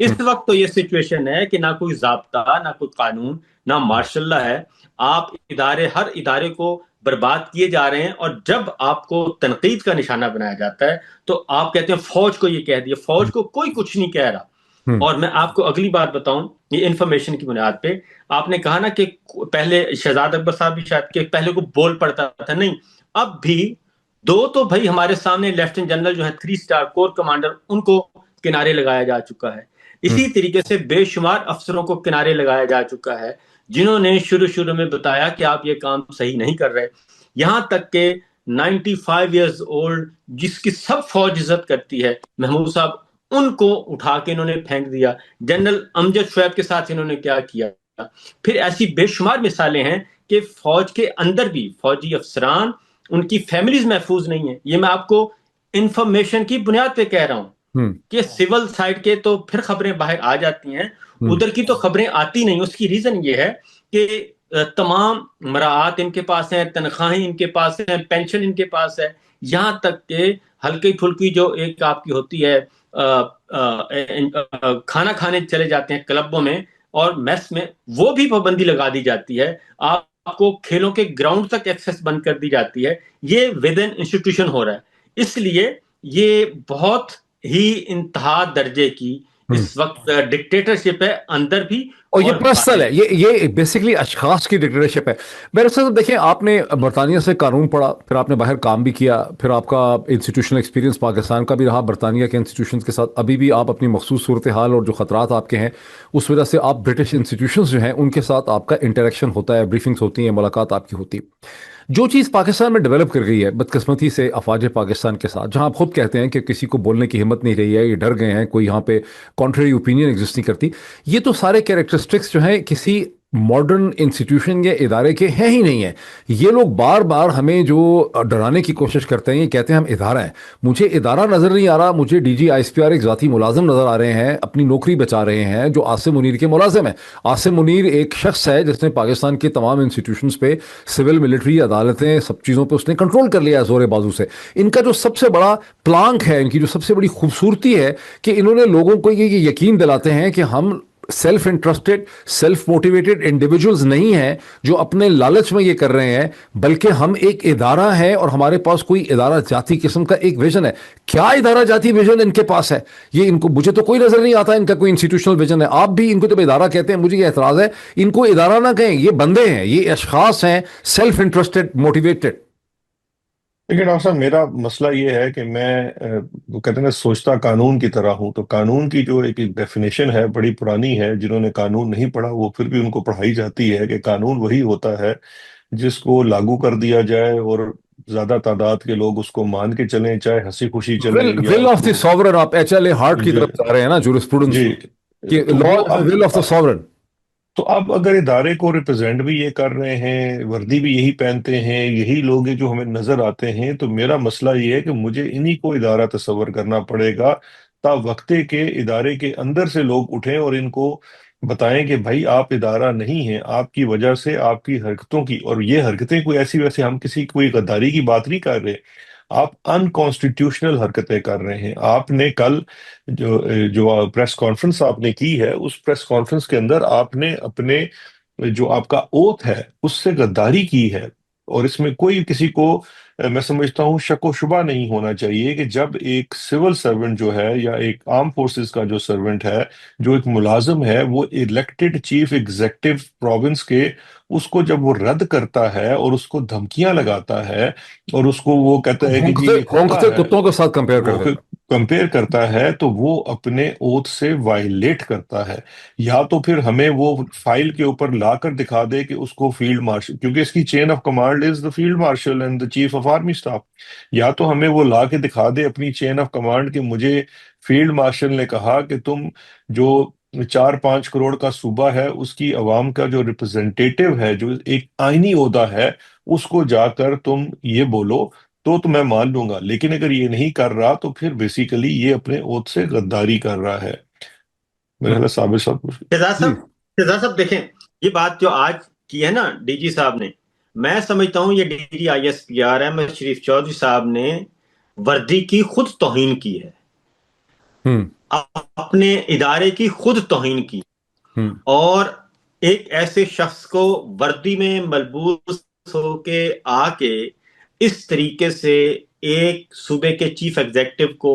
اس وقت تو یہ سچویشن ہے کہ نہ کوئی ضابطہ، نہ کوئی قانون، نہ ماشاء اللہ ہے. آپ ہر ادارے کو برباد کیے جا رہے ہیں، اور جب آپ کو تنقید کا نشانہ بنایا جاتا ہے تو آپ کہتے ہیں فوج کو یہ کہہ دیا. فوج کو کوئی کچھ نہیں کہہ رہا. اور میں آپ کو اگلی بات بتاؤں، یہ انفارمیشن کی بنیاد پہ، آپ نے کہا نا کہ پہلے شہزاد اکبر صاحب بھی شاید کہ پہلے کو بول پڑتا تھا، نہیں، اب بھی دو تو بھائی ہمارے سامنے لیفٹیننٹ جنرل جو ہے 3 اسٹار کور کمانڈر، ان کو کنارے لگایا جا چکا ہے. اسی طریقے سے بے شمار افسروں کو کنارے لگایا جا چکا ہے جنہوں نے شروع میں بتایا کہ آپ یہ کام صحیح نہیں کر رہے. یہاں تک کہ 95 ایئرز اولڈ جس کی سب فوج عزت کرتی ہے، محمود صاحب، ان کو اٹھا کے انہوں نے پھینک دیا. جنرل امجد شعیب کے ساتھ انہوں نے کیا کیا. پھر ایسی بے شمار مثالیں ہیں کہ فوج کے اندر بھی فوجی افسران، ان کی فیملیز محفوظ نہیں ہیں. یہ میں آپ کو انفارمیشن کی بنیاد پہ کہہ رہا ہوں کہ سول سائڈ کے تو پھر خبریں باہر آ جاتی ہیں، ادھر کی تو خبریں آتی نہیں. اس کی ریزن یہ ہے کہ تمام مراعات ان کے پاس ہیں، تنخواہیں ان کے پاس ہیں، پینشن ان کے پاس ہے. یہاں تک کہ ہلکی پھلکی جو ایک آپ کی ہوتی ہے کھانا کھانے چلے جاتے ہیں کلبوں میں اور میس میں، وہ بھی پابندی لگا دی جاتی ہے. آپ کو کھیلوں کے گراؤنڈ تک ایکسس بند کر دی جاتی ہے. یہ ود ان انسٹیٹیوشن ہو رہا ہے. اس لیے یہ بہت ہی انتہا درجے کی اس وقت ڈکٹیٹرشپ ہے، اندر بھی اور یہ اور پرسنل باہر. ہے، یہ بیسیکلی اشخاص کی ڈکٹیٹرشپ ہے. میرے ساتھ دیکھیں، آپ نے برطانیہ سے قانون پڑھا، پھر آپ نے باہر کام بھی کیا، پھر آپ کا انسٹیٹیوشنل ایکسپیرینس پاکستان کا بھی رہا، برطانیہ کے انسٹیٹیوشنز کے ساتھ ابھی بھی آپ اپنی مخصوص صورتحال اور جو خطرات آپ کے ہیں اس وجہ سے آپ برٹش انسٹیٹیوشنز جو ہیں ان کے ساتھ آپ کا انٹریکشن ہوتا ہے، بریفنگز ہوتی ہیں، ملاقات آپ کی ہوتی ہے. جو چیز پاکستان میں ڈیولپ کر گئی ہے بدقسمتی سے افواج پاکستان کے ساتھ، جہاں آپ خود کہتے ہیں کہ کسی کو بولنے کی ہمت نہیں رہی ہے، یہ ڈر گئے ہیں، کوئی یہاں پہ کانٹریری اوپینین ایگزسٹ نہیں کرتی. یہ تو سارے کیریکٹرسٹکس جو ہیں کسی ماڈرن انسٹیٹیوشن یا ادارے کے ہیں ہی نہیں ہیں. یہ لوگ بار بار ہمیں جو ڈرانے کی کوشش کرتے ہیں، یہ کہتے ہیں ہم ادارہ ہیں. مجھے ادارہ نظر نہیں آ رہا، مجھے D G I S P R ایک ذاتی ملازم نظر آ رہے ہیں، اپنی نوکری بچا رہے ہیں، جو عاصم منیر کے ملازم ہیں. عاصم منیر ایک شخص ہے جس نے پاکستان کے تمام انسٹیٹیوشنز پہ، سول ملٹری عدالتیں، سب چیزوں پہ اس نے کنٹرول کر لیا ہے زور بازو سے. ان کا جو سب سے بڑا پلانک ہے، ان کی جو سب سے بڑی خوبصورتی ہے کہ انہوں نے لوگوں کو یہ یقین دلاتے ہیں کہ ہم self interested, self motivated individuals نہیں ہیں جو اپنے لالچ میں یہ کر رہے ہیں، بلکہ ہم ایک ادارہ ہے اور ہمارے پاس کوئی ادارہ جاتی قسم کا ایک ویژن ہے. کیا ادارہ جاتی ویژن ان کے پاس ہے؟ یہ ان کو، مجھے تو کوئی نظر نہیں آتا ان کا کوئی انسٹیٹیوشنل ویژن ہے. آپ بھی ان کو جب ادارہ کہتے ہیں، مجھے یہ اعتراض ہے، ان کو ادارہ نہ کہیں، یہ بندے ہیں، یہ اشخاص ہیں، سیلف انٹرسٹڈ، موٹیویٹڈ. لیکن ڈاکٹر صاحب، میرا مسئلہ یہ ہے کہ میں وہ کہتے ہیں نا، سوچتا قانون کی طرح ہوں. تو قانون کی جو ایک ڈیفینیشن ہے بڑی پرانی ہے. جنہوں نے قانون نہیں پڑھا وہ پھر بھی ان کو پڑھائی جاتی ہے کہ قانون وہی ہوتا ہے جس کو لاگو کر دیا جائے اور زیادہ تعداد کے لوگ اس کو مان کے چلیں، چاہے ہنسی خوشی چلیں یا ول اس آف دی کو. ساورن، آپ ایچ ایل اے ہارٹ کی جی طرف جا رہے ہیں نا، جورسپروڈنس جی. میں، کہ تو لا وہ از دی ول آف دا ساورن. تو اب اگر ادارے کو ریپرزینٹ بھی یہ کر رہے ہیں، وردی بھی یہی پہنتے ہیں، یہی لوگ ہیں جو ہمیں نظر آتے ہیں، تو میرا مسئلہ یہ ہے کہ مجھے انہی کو ادارہ تصور کرنا پڑے گا تا وقتے کے ادارے کے اندر سے لوگ اٹھیں اور ان کو بتائیں کہ بھائی آپ ادارہ نہیں ہیں. آپ کی وجہ سے آپ کی حرکتوں کی، اور یہ حرکتیں کوئی ایسی، ویسے ہم کسی کوئی غداری کی بات نہیں کر رہے، آپ انکانسٹیٹیوشنل حرکتیں کر رہے ہیں. آپ نے کل جو پریس کانفرنس آپ نے کی ہے، اس پریس کانفرنس کے اندر آپ نے اپنے جو آپ کا اوتھ ہے اس سے غداری کی ہے. اور اس میں کوئی کسی کو میں سمجھتا ہوں شک و شبہ نہیں ہونا چاہیے کہ جب ایک سول سرونٹ جو ہے یا ایک آرم فورسز کا جو سرونٹ ہے، جو ایک ملازم ہے، وہ الیکٹڈ چیف ایگزیکٹو پروونس کے، اس کو جب وہ رد کرتا ہے اور اس کو دھمکیاں لگاتا ہے اور اس کو وہ کہتا ہے کہ جی یہ کتا بھونکتے ہے، کتوں کے ساتھ کمپیئر کر وہ دیتا. کمپیئر کرتا ہے، تو وہ اپنے اوتھ سے وائلیٹ کرتا ہے. یا تو پھر ہمیں وہ فائل کے اوپر لا کر دکھا دے کہ اس کو فیلڈ مارشل، کیونکہ اس کی chain of command is the field marshal and the chief of army staff. یا تو ہمیں وہ لا کے دکھا دے اپنی چین آف کمانڈ کہ مجھے فیلڈ مارشل نے کہا کہ تم جو 4-5 کروڑ کا صوبہ ہے اس کی عوام کا جو ریپرزینٹیٹیو ہے، جو ایک آئینی عہدہ ہے، اس کو جا کر تم یہ بولو تو میں مان لوں گا. لیکن اگر یہ نہیں کر رہا تو پھر بیسیکلی یہ اپنے اوتھ سے غداری کر رہا ہے. میرے خیال ہے صابر صاحب کچھ. شہزاد صاحب دیکھیں، یہ بات جو آج کی ہے نا ڈی جی صاحب نے، میں سمجھتا ہوں یہ D G I S P R Ahmed Sharif Chaudhry صاحب نے وردی کی خود توہین کی ہے. اپنے ادارے کی خود توہین کی، اور ایک ایسے شخص کو وردی میں ملبوس ہو کے آ کے اس طریقے سے ایک صوبے کے چیف ایگزیکٹو کو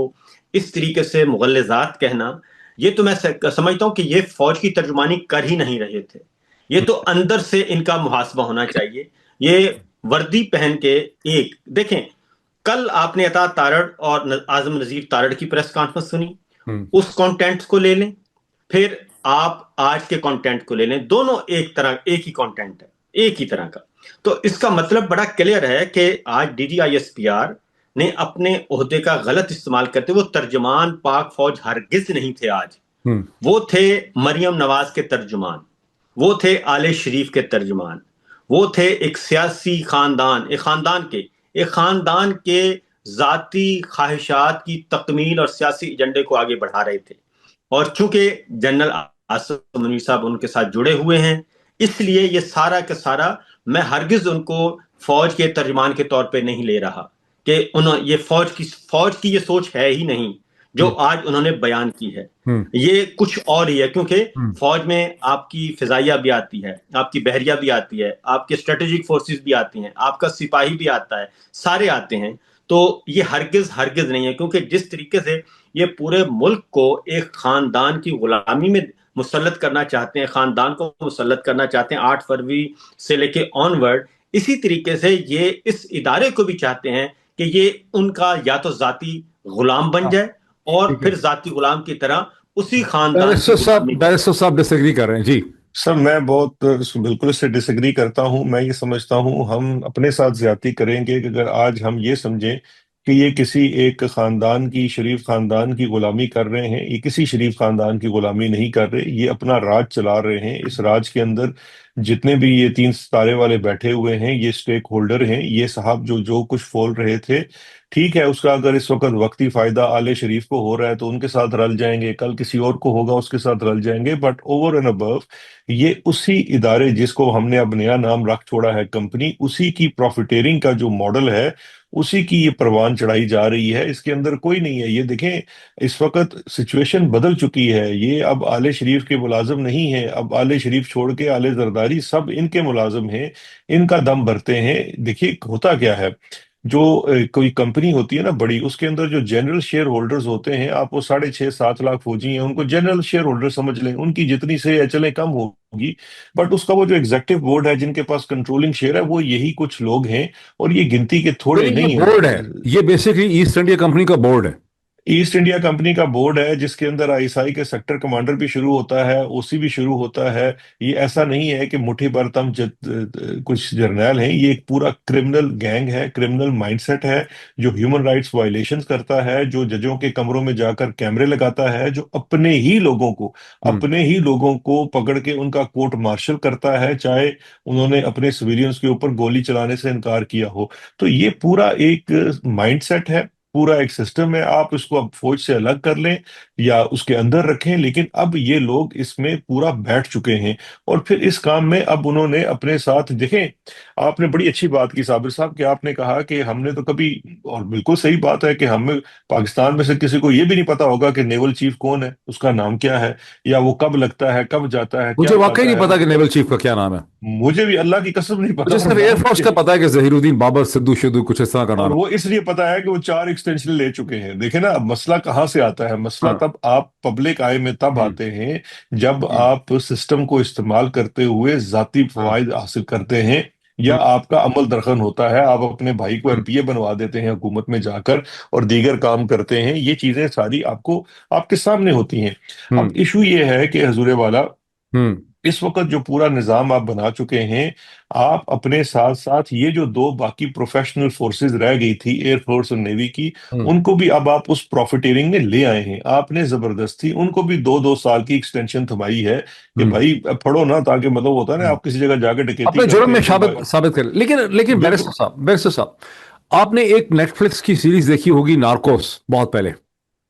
اس طریقے سے مغلظات کہنا، یہ تو میں سمجھتا ہوں کہ یہ فوج کی ترجمانی کر ہی نہیں رہے تھے، یہ تو اندر سے ان کا محاسبہ ہونا چاہیے۔ یہ وردی پہن کے ایک دیکھیں، کل آپ نے عطا تارڑ اور اعظم نذیر تارڑ کی پریس کانفرنس سنی، اس کانٹینٹ کو لے لیں، پھر آپ آج کے کانٹینٹ کو لے لیں، دونوں ایک ہی کانٹینٹ ہے، ایک ہی طرح کا۔ تو اس کا مطلب بڑا کلیئر ہے کہ آج D G I S P R نے اپنے عہدے کا غلط استعمال کرتے، وہ ترجمان پاک فوج ہرگز نہیں تھے آج، وہ تھے مریم نواز کے ترجمان، وہ تھے آل شریف کے ترجمان، وہ تھے ایک سیاسی خاندان، ایک خاندان کے ذاتی خواہشات کی تکمیل اور سیاسی ایجنڈے کو آگے بڑھا رہے تھے۔ اور چونکہ جنرل آصف منیر صاحب ان کے ساتھ جڑے ہوئے ہیں، اس لیے یہ سارا کا سارا میں ہرگز ان کو فوج کے ترجمان کے طور پہ نہیں لے رہا کہ یہ فوج کی یہ سوچ ہے ہی نہیں جو آج انہوں نے بیان کی ہے، یہ کچھ اور ہی ہے، کیونکہ فوج میں آپ کی فضائیہ بھی آتی ہے، آپ کی بحریہ بھی آتی ہے، آپ کے اسٹریٹجک فورسز بھی آتی ہیں، آپ کا سپاہی بھی آتا ہے، سارے آتے ہیں۔ تو یہ ہرگز نہیں ہے، کیونکہ جس طریقے سے یہ پورے ملک کو ایک خاندان کی غلامی میں مسلط کرنا چاہتے ہیں، خاندان کو مسلط کرنا چاہتے ہیں 8 فروری سے لے کے آن ورڈ، اسی طریقے سے یہ اس ادارے کو بھی چاہتے ہیں کہ یہ ان کا یا تو ذاتی غلام بن جائے اور پھر ذاتی غلام کی طرح اسی خاندان کی غلامی۔ بیرسٹر صاحب ڈس ایگری کر رہے ہیں جی؟ سر میں بالکل اس سے ڈس ایگری کرتا ہوں۔ میں یہ سمجھتا ہوں ہم اپنے ساتھ زیادتی کریں گے کہ اگر آج ہم یہ سمجھیں کہ یہ کسی ایک خاندان کی، شریف خاندان کی غلامی کر رہے ہیں۔ یہ کسی شریف خاندان کی غلامی نہیں کر رہے، یہ اپنا راج چلا رہے ہیں۔ اس راج کے اندر جتنے بھی یہ 3 ستارے والے بیٹھے ہوئے ہیں، یہ سٹیک ہولڈر ہیں۔ یہ صاحب جو کچھ بول رہے تھے، ٹھیک ہے، اس کا اگر اس وقت وقتی فائدہ آل شریف کو ہو رہا ہے تو ان کے ساتھ رل جائیں گے، کل کسی اور کو ہوگا اس کے ساتھ رل جائیں گے، بٹ اوور اینڈ ابو یہ اسی ادارے جس کو ہم نے اب نیا نام رکھ چھوڑا ہے کمپنی، اسی کی پروفیٹیرنگ کا جو ماڈل ہے، اسی کی یہ پروان چڑھائی جا رہی ہے۔ اس کے اندر کوئی نہیں ہے۔ یہ دیکھیں اس وقت سچویشن بدل چکی ہے، یہ اب آل شریف کے ملازم نہیں ہیں، اب آل شریف چھوڑ کے آل زرداری سب ان کے ملازم ہیں، ان کا دم بھرتے ہیں۔ دیکھیے ہوتا کیا ہے، جو کوئی کمپنی ہوتی ہے نا بڑی، اس کے اندر جو جنرل شیئر ہولڈرز ہوتے ہیں، آپ وہ 6.5-7 لاکھ فوجی ہیں، ان کو جنرل شیئر ہولڈر سمجھ لیں، ان کی جتنی سے چلیں کم ہوگی، بٹ اس کا وہ جو ایگزیکٹو بورڈ ہے جن کے پاس کنٹرولنگ شیئر ہے، وہ یہی کچھ لوگ ہیں، اور یہ گنتی کے تھوڑے نہیں یہ ہیں۔ بورڈ ہے، یہ بیسیکلی ایسٹ انڈیا کمپنی کا بورڈ ہے، ایسٹ انڈیا کمپنی کا بورڈ ہے، جس کے اندر آئی ایس آئی کے سیکٹر کمانڈر بھی شروع ہوتا ہے، او سی بھی شروع ہوتا ہے۔ یہ ایسا نہیں ہے کہ مٹھی بھر تم کچھ جرنیل ہیں، یہ ایک پورا کرمنل گینگ ہے، کرمنل مائنڈ سیٹ ہے، جو ہیومن رائٹس وائلیشنز کرتا ہے، جو ججوں کے کمروں میں جا کر کیمرے لگاتا ہے، جو اپنے ہی لوگوں کو پکڑ کے ان کا کورٹ مارشل کرتا ہے، چاہے انہوں نے اپنے سویلینز کے اوپر گولی چلانے سے انکار کیا ہو۔ تو یہ پورا ایک مائنڈ سیٹ ہے، پورا ایک سسٹم ہے۔ آپ اس کو اب فوج سے الگ کر لیں یا اس کے اندر رکھیں، لیکن اب یہ لوگ اس میں پورا بیٹھ چکے ہیں، اور پھر اس کام میں اب انہوں نے اپنے ساتھ، دیکھیں آپ نے بڑی اچھی بات کی صابر صاحب، کہ آپ نے کہا کہ ہم نے تو کبھی، اور بالکل صحیح بات ہے کہ ہمیں پاکستان میں سے کسی کو یہ بھی نہیں پتا ہوگا کہ نیول چیف کون ہے، اس کا نام کیا ہے، یا وہ کب لگتا ہے، کب جاتا ہے، کیا مجھے واقعی کھاتا نہیں ہے۔ پتا کہ نیول چیف کا کیا نام ہے، مجھے بھی اللہ کی قسم نہیں پتا، مجھے اور صرف ایئر نام فورس کا پتا ہے کہ ظہیر الدین بابر سدھو شدو کچھ اس طرح کا اور نام ہے۔ وہ اس لیے پتا ہے کہ وہ 4 ایکسٹینشن لے چکے ہیں۔ دیکھیں نا اب مسئلہ کہاں سے آتا ہے، مسئلہ ہاں، تب آپ پبلک آئی میں تب آتے ہیں جب آپ سسٹم کو استعمال کرتے ہوئے ذاتی فوائد حاصل کرتے ہیں، یا آپ کا عمل درخن ہوتا ہے، آپ اپنے بھائی کو ایم پی اے بنوا دیتے ہیں حکومت میں جا کر اور دیگر کام کرتے ہیں۔ یہ چیزیں ساری آپ کے سامنے ہوتی ہیں۔ اب ایشو یہ ہے کہ حضور والا، اس وقت جو پورا نظام آپ بنا چکے ہیں، آپ اپنے ساتھ ساتھ یہ جو 2 باقی پروفیشنل فورسز رہ گئی تھی، ایئر فورس اور نیوی کی، ان کو بھی اب آپ اس پروفیٹیرنگ میں لے آئے ہیں۔ آپ نے زبردستی ان کو بھی 2 سال کی ایکسٹینشن تھمائی ہے کہ بھائی پڑھو نا، تاکہ مطلب ہوتا ہے نا آپ کسی جگہ جا کے ڈکیتی اپنے جرم میں کرتے ہیں ثابت کریں۔ لیکن بیرسٹر صاحب آپ نے ایک نیٹ فلکس کی سیریز دیکھی ہوگی نارکوس، بہت پہلے،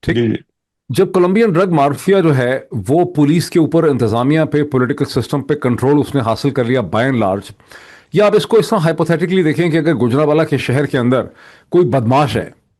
ٹھیک؟ جی جی جب کولمبین ڈرگ مافیا جو ہے وہ پولیس کے اوپر، انتظامیہ پہ، پولیٹیکل سسٹم پہ کنٹرول اس نے حاصل کر لیا بائی اینڈ لارج، یا آپ اس کو اس طرح ہائپوتھیٹکلی دیکھیں کہ اگر گجرانوالہ کے شہر کے اندر کوئی بدماش ہے،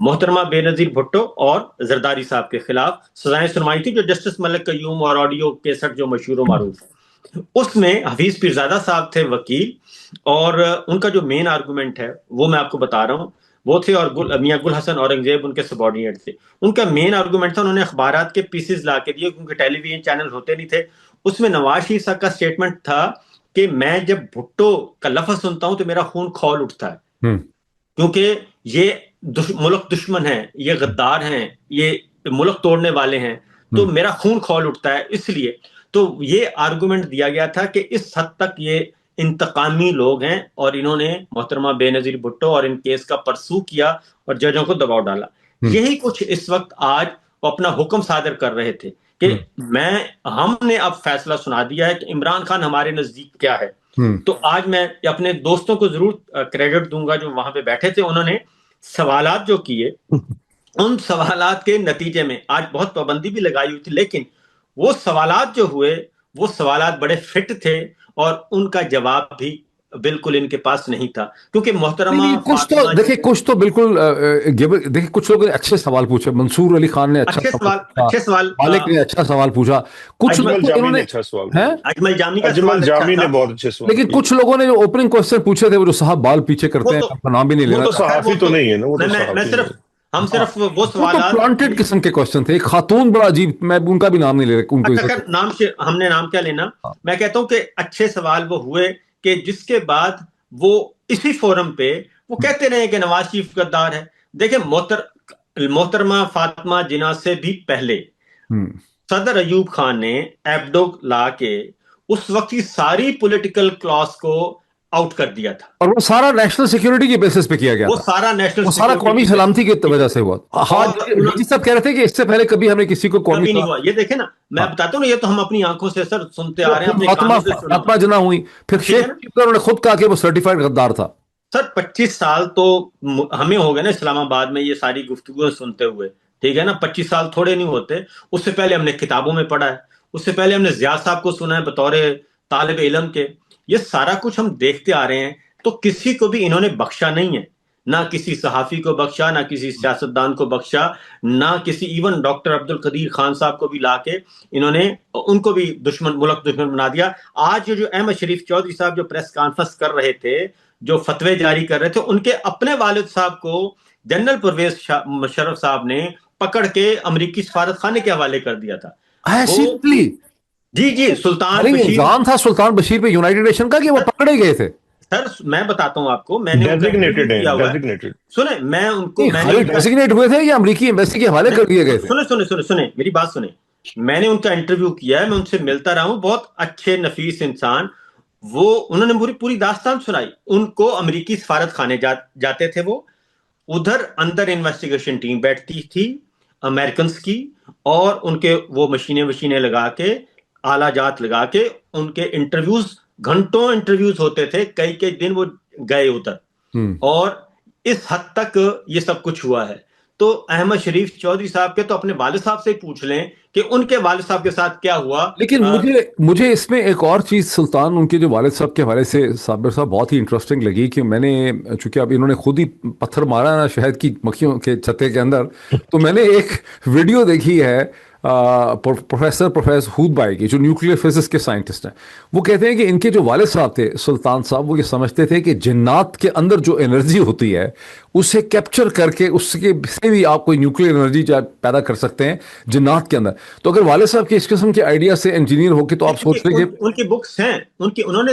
محترمہ بے نظیر بھٹو اور زرداری صاحب کے خلاف سزائیں سنوائی تھی، جو جسٹس ملک قیوم اور آڈیو کیسٹ جو مشہور و معروف ہے۔ اس میں حفیظ پیرزادہ صاحب تھے وکیل، اور ان کا جو مین آرگومنٹ ہے وہ میں آپ کو بتا رہا ہوں، وہ تھے، اور میاں گل حسن اورنگزیب ان کے سبارڈینیٹ تھے۔ ان کا مین آرگومنٹ تھا، انہوں نے اخبارات کے پیسز لا کے دیے کیونکہ ٹیلی ویژن چینل ہوتے نہیں تھے۔ اس میں نواز شریف صاحب کا سٹیٹمنٹ تھا کہ میں جب بھٹو کا لفظ سنتا ہوں تو میرا خون کھول اٹھتا ہے، کیونکہ یہ ملک دشمن ہیں، یہ غدار ہیں، یہ ملک توڑنے والے ہیں، تو میرا خون کھول اٹھتا ہے۔ اس لیے تو یہ آرگومنٹ دیا گیا تھا کہ اس حد تک یہ انتقامی لوگ ہیں، اور انہوں نے محترمہ بے نظیر بھٹو اور ان کیس کا پرسو کیا اور ججوں کو دباؤ ڈالا۔ یہی کچھ اس وقت آج وہ اپنا حکم صادر کر رہے تھے کہ ہم نے اب فیصلہ سنا دیا ہے کہ عمران خان ہمارے نزدیک کیا ہے۔ تو آج میں اپنے دوستوں کو ضرور کریڈٹ دوں گا جو وہاں پہ بیٹھے تھے، انہوں نے سوالات جو کیے، ان سوالات کے نتیجے میں آج بہت پابندی بھی لگائی ہوئی تھی، لیکن وہ سوالات جو ہوئے وہ سوالات بڑے فٹ تھے، اور ان کا جواب بھی بالکل ان کے پاس نہیں تھا، کیونکہ محترمہ کچھ تو دیکھیں، کچھ تو بالکل دیکھیں، کچھ لوگوں نے اچھے سوال پوچھے، منصور علی خان نے اچھا سوال، مالک نے اچھا سوال پوچھا، کچھ اجمل جامی نے اچھا سوال کیا، اجمل جامی کا اجمل جامی نے بہت اچھے سوال، لیکن کچھ لوگوں نے جو اوپننگ کوسچن پوچھے تھے، وہ جو صاحب بال پیچھے کرتے ہیں، آپ کا نام بھی نہیں لینا، وہ تو صحافی تو نہیں ہے نا، وہ تو صحافی نہیں ہے۔ ہم صرف وہ سوالات، پلانٹڈ قسم کے کوسچن تھے۔ ایک خاتون بڑا عجیب، میں ان کا بھی نام نہیں لے رہا، ان کو نام سے ہم نے نام کیا لینا، میں کہتا ہوں کہ اچھے سوال وہ ہوئے کہ جس کے بعد وہ اسی فورم پہ وہ کہتے رہے کہ نواز شریف غدار ہے۔ دیکھیں محترمہ فاطمہ جناح سے بھی پہلے صدر ایوب خان نے ایبڈو لا کے اس وقت کی ساری پولیٹیکل کلاس کو آؤٹ کر دیا تھا، اور وہ سارا نیشنل سیکیورٹی کے بیسس پہ کیا گیا وہ تھا، وہ سارا قومی سلامتی کی وجہ سے ہوا۔ جی صاحب کہہ رہے تھے کہ اس سے پہلے کبھی ہم نے کسی کو قومی نہیں ہوا۔ یہ دیکھیں نا، میں بتاتا ہوں نا، یہ تو ہم اپنی آنکھوں سے سر سنتے آ رہے ہیں، فاطمہ جناح ہوئی، پھر شیخ انہوں نے خود کہا کہ وہ سرٹیفائڈ غدار تھا۔ سر 25 سال تو ہمیں ہو گئے نا اسلام آباد میں یہ ساری گفتگو سنتے ہوئے، ٹھیک ہے نا، 25 سال تھوڑے نہیں ہوتے۔ اس سے پہلے ہم نے کتابوں میں پڑھا ہے، اس سے پہلے ہم نے ضیاء صاحب کو سنا ہے بطور طالب علم کے، یہ سارا کچھ ہم دیکھتے آ رہے ہیں۔ تو کسی کو بھی انہوں نے بخشا نہیں ہے، نہ کسی صحافی کو بخشا، نہ کسی سیاستدان کو بخشا، نہ کسی ایون ڈاکٹر عبد القدیر خان صاحب کو بھی لا کے انہوں نے ان کو بھی ملک دشمن بنا دیا۔ آج جو احمد شریف چودھری صاحب جو پریس کانفرنس کر رہے تھے، جو فتوے جاری کر رہے تھے، ان کے اپنے والد صاحب کو جنرل پرویز مشرف صاحب نے پکڑ کے امریکی سفارت خانے کے حوالے کر دیا تھا۔ جی سلطان بشیر تھا، سلطان بشیر پہ یونائیٹڈ نیشن کا کہ وہ پکڑے گئے تھے۔ سر میں بتاتا ہوں آپ کو، میں نے سنیں، میں ان کو ڈیزگنیٹ ہوئے تھے یا امریکی ایمبیسی کے حوالے کر دیے گئے تھے؟ سنیں میری بات سنیں، میں نے ان کا انٹرویو کیا ہے، میں ان سے ملتا رہا ہوں، بہت اچھے نفیس انسان، وہ انہوں نے پوری داستان سنائی۔ ان کو امریکی سفارت خانے جاتے تھے، وہ ادھر اندر انویسٹیگیشن ٹیم بیٹھتی تھی امریکنز کی، اور ان کے وہ مشینیں لگا کے، آلہ جات لگا کے، ان کے انٹرویوز، گھنٹوں انٹرویوز ہوتے تھے، کئی دن وہ گئے ادھر، اور اس حد تک یہ سب کچھ ہوا ہے۔ تو احمد شریف چودھری صاحب کے تو اپنے والد صاحب سے پوچھ لیں کہ ان کے والد صاحب کے ساتھ کیا ہوا۔ لیکن مجھے اس میں ایک اور چیز سلطان، ان کے جو والد صاحب کے حوالے سے صابر صاحب بہت ہی انٹرسٹنگ لگی، کہ میں نے، چونکہ اب انہوں نے خود ہی پتھر مارا نا شہد کی مکھیوں کے چھتے کے اندر، تو میں نے ایک ویڈیو دیکھی ہے پروفیسر ہود بھائی کی، جو نیوکلیئر فزکس کے سائنٹسٹ ہیں۔ وہ کہتے ہیں کہ ان کے جو والد صاحب تھے سلطان صاحب، وہ یہ سمجھتے تھے کہ جنات کے اندر جو انرجی ہوتی ہے اسے کیپچر کر کے اس سے بھی آپ کوئی نیوکلیئر انرجی پیدا کر سکتے ہیں جنات کے اندر۔ تو اگر والد صاحب کے اس قسم کے آئیڈیا سے انجینئر ہو کے، تو آپ سوچ رہے کہ ان کی بکس ہیں، انہوں نے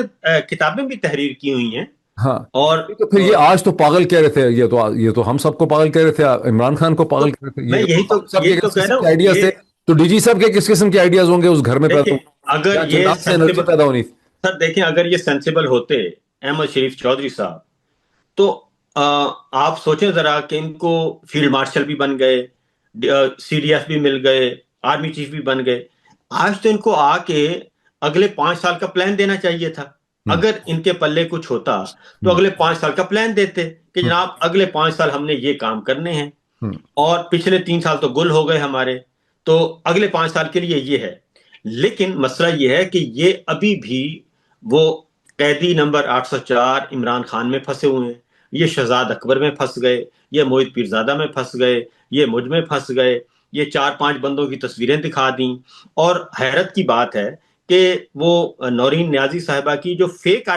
کتابیں بھی تحریر کی ہوئی ہیں۔ ہاں، اور پھر یہ آج تو پاگل کہہ رہے تھے، یہ تو ہم سب کو پاگل کہہ رہے تھے، عمران خان کو پاگل کہہ رہے تھے، میں یہی تو کہہ رہا ہوں، آئیڈیاز تھے، تو ڈی جی صاحب کے کس قسم کے آئیڈیاز ہوں گے اس گھر میں پیدا اگر یہ پیدا ہونی؟ سر دیکھیں، اگر یہ سینسیبل ہوتے احمد شریف چودھری صاحب، تو آپ سوچیں ذرا کہ ان کو فیلڈ مارشل بھی بن گئے، سی ڈی ایف بھی مل گئے، آرمی چیف بھی بن گئے، آج تو ان کو آ کے اگلے 5 سال کا پلان دینا چاہیے تھا۔ اگر ان کے پلے کچھ ہوتا تو اگلے 5 سال کا پلان دیتے کہ جناب اگلے 5 سال ہم نے یہ کام کرنے ہیں، اور پچھلے 3 سال تو گل ہو گئے ہمارے، تو اگلے 5 سال کے لیے یہ ہے۔ لیکن مسئلہ یہ ہے کہ یہ ابھی بھی وہ قیدی نمبر 804 عمران خان میں پھنسے ہوئے ہیں، یہ شہزاد اکبر میں پھنس گئے، یہ موہت پیرزادہ میں پھنس گئے، یہ مجھ میں پھنس گئے، یہ 4-5 بندوں کی تصویریں دکھا دیں. اور حیرت کی بات ہے کہ وہ نورین نیازی صاحبہ کی جو فیک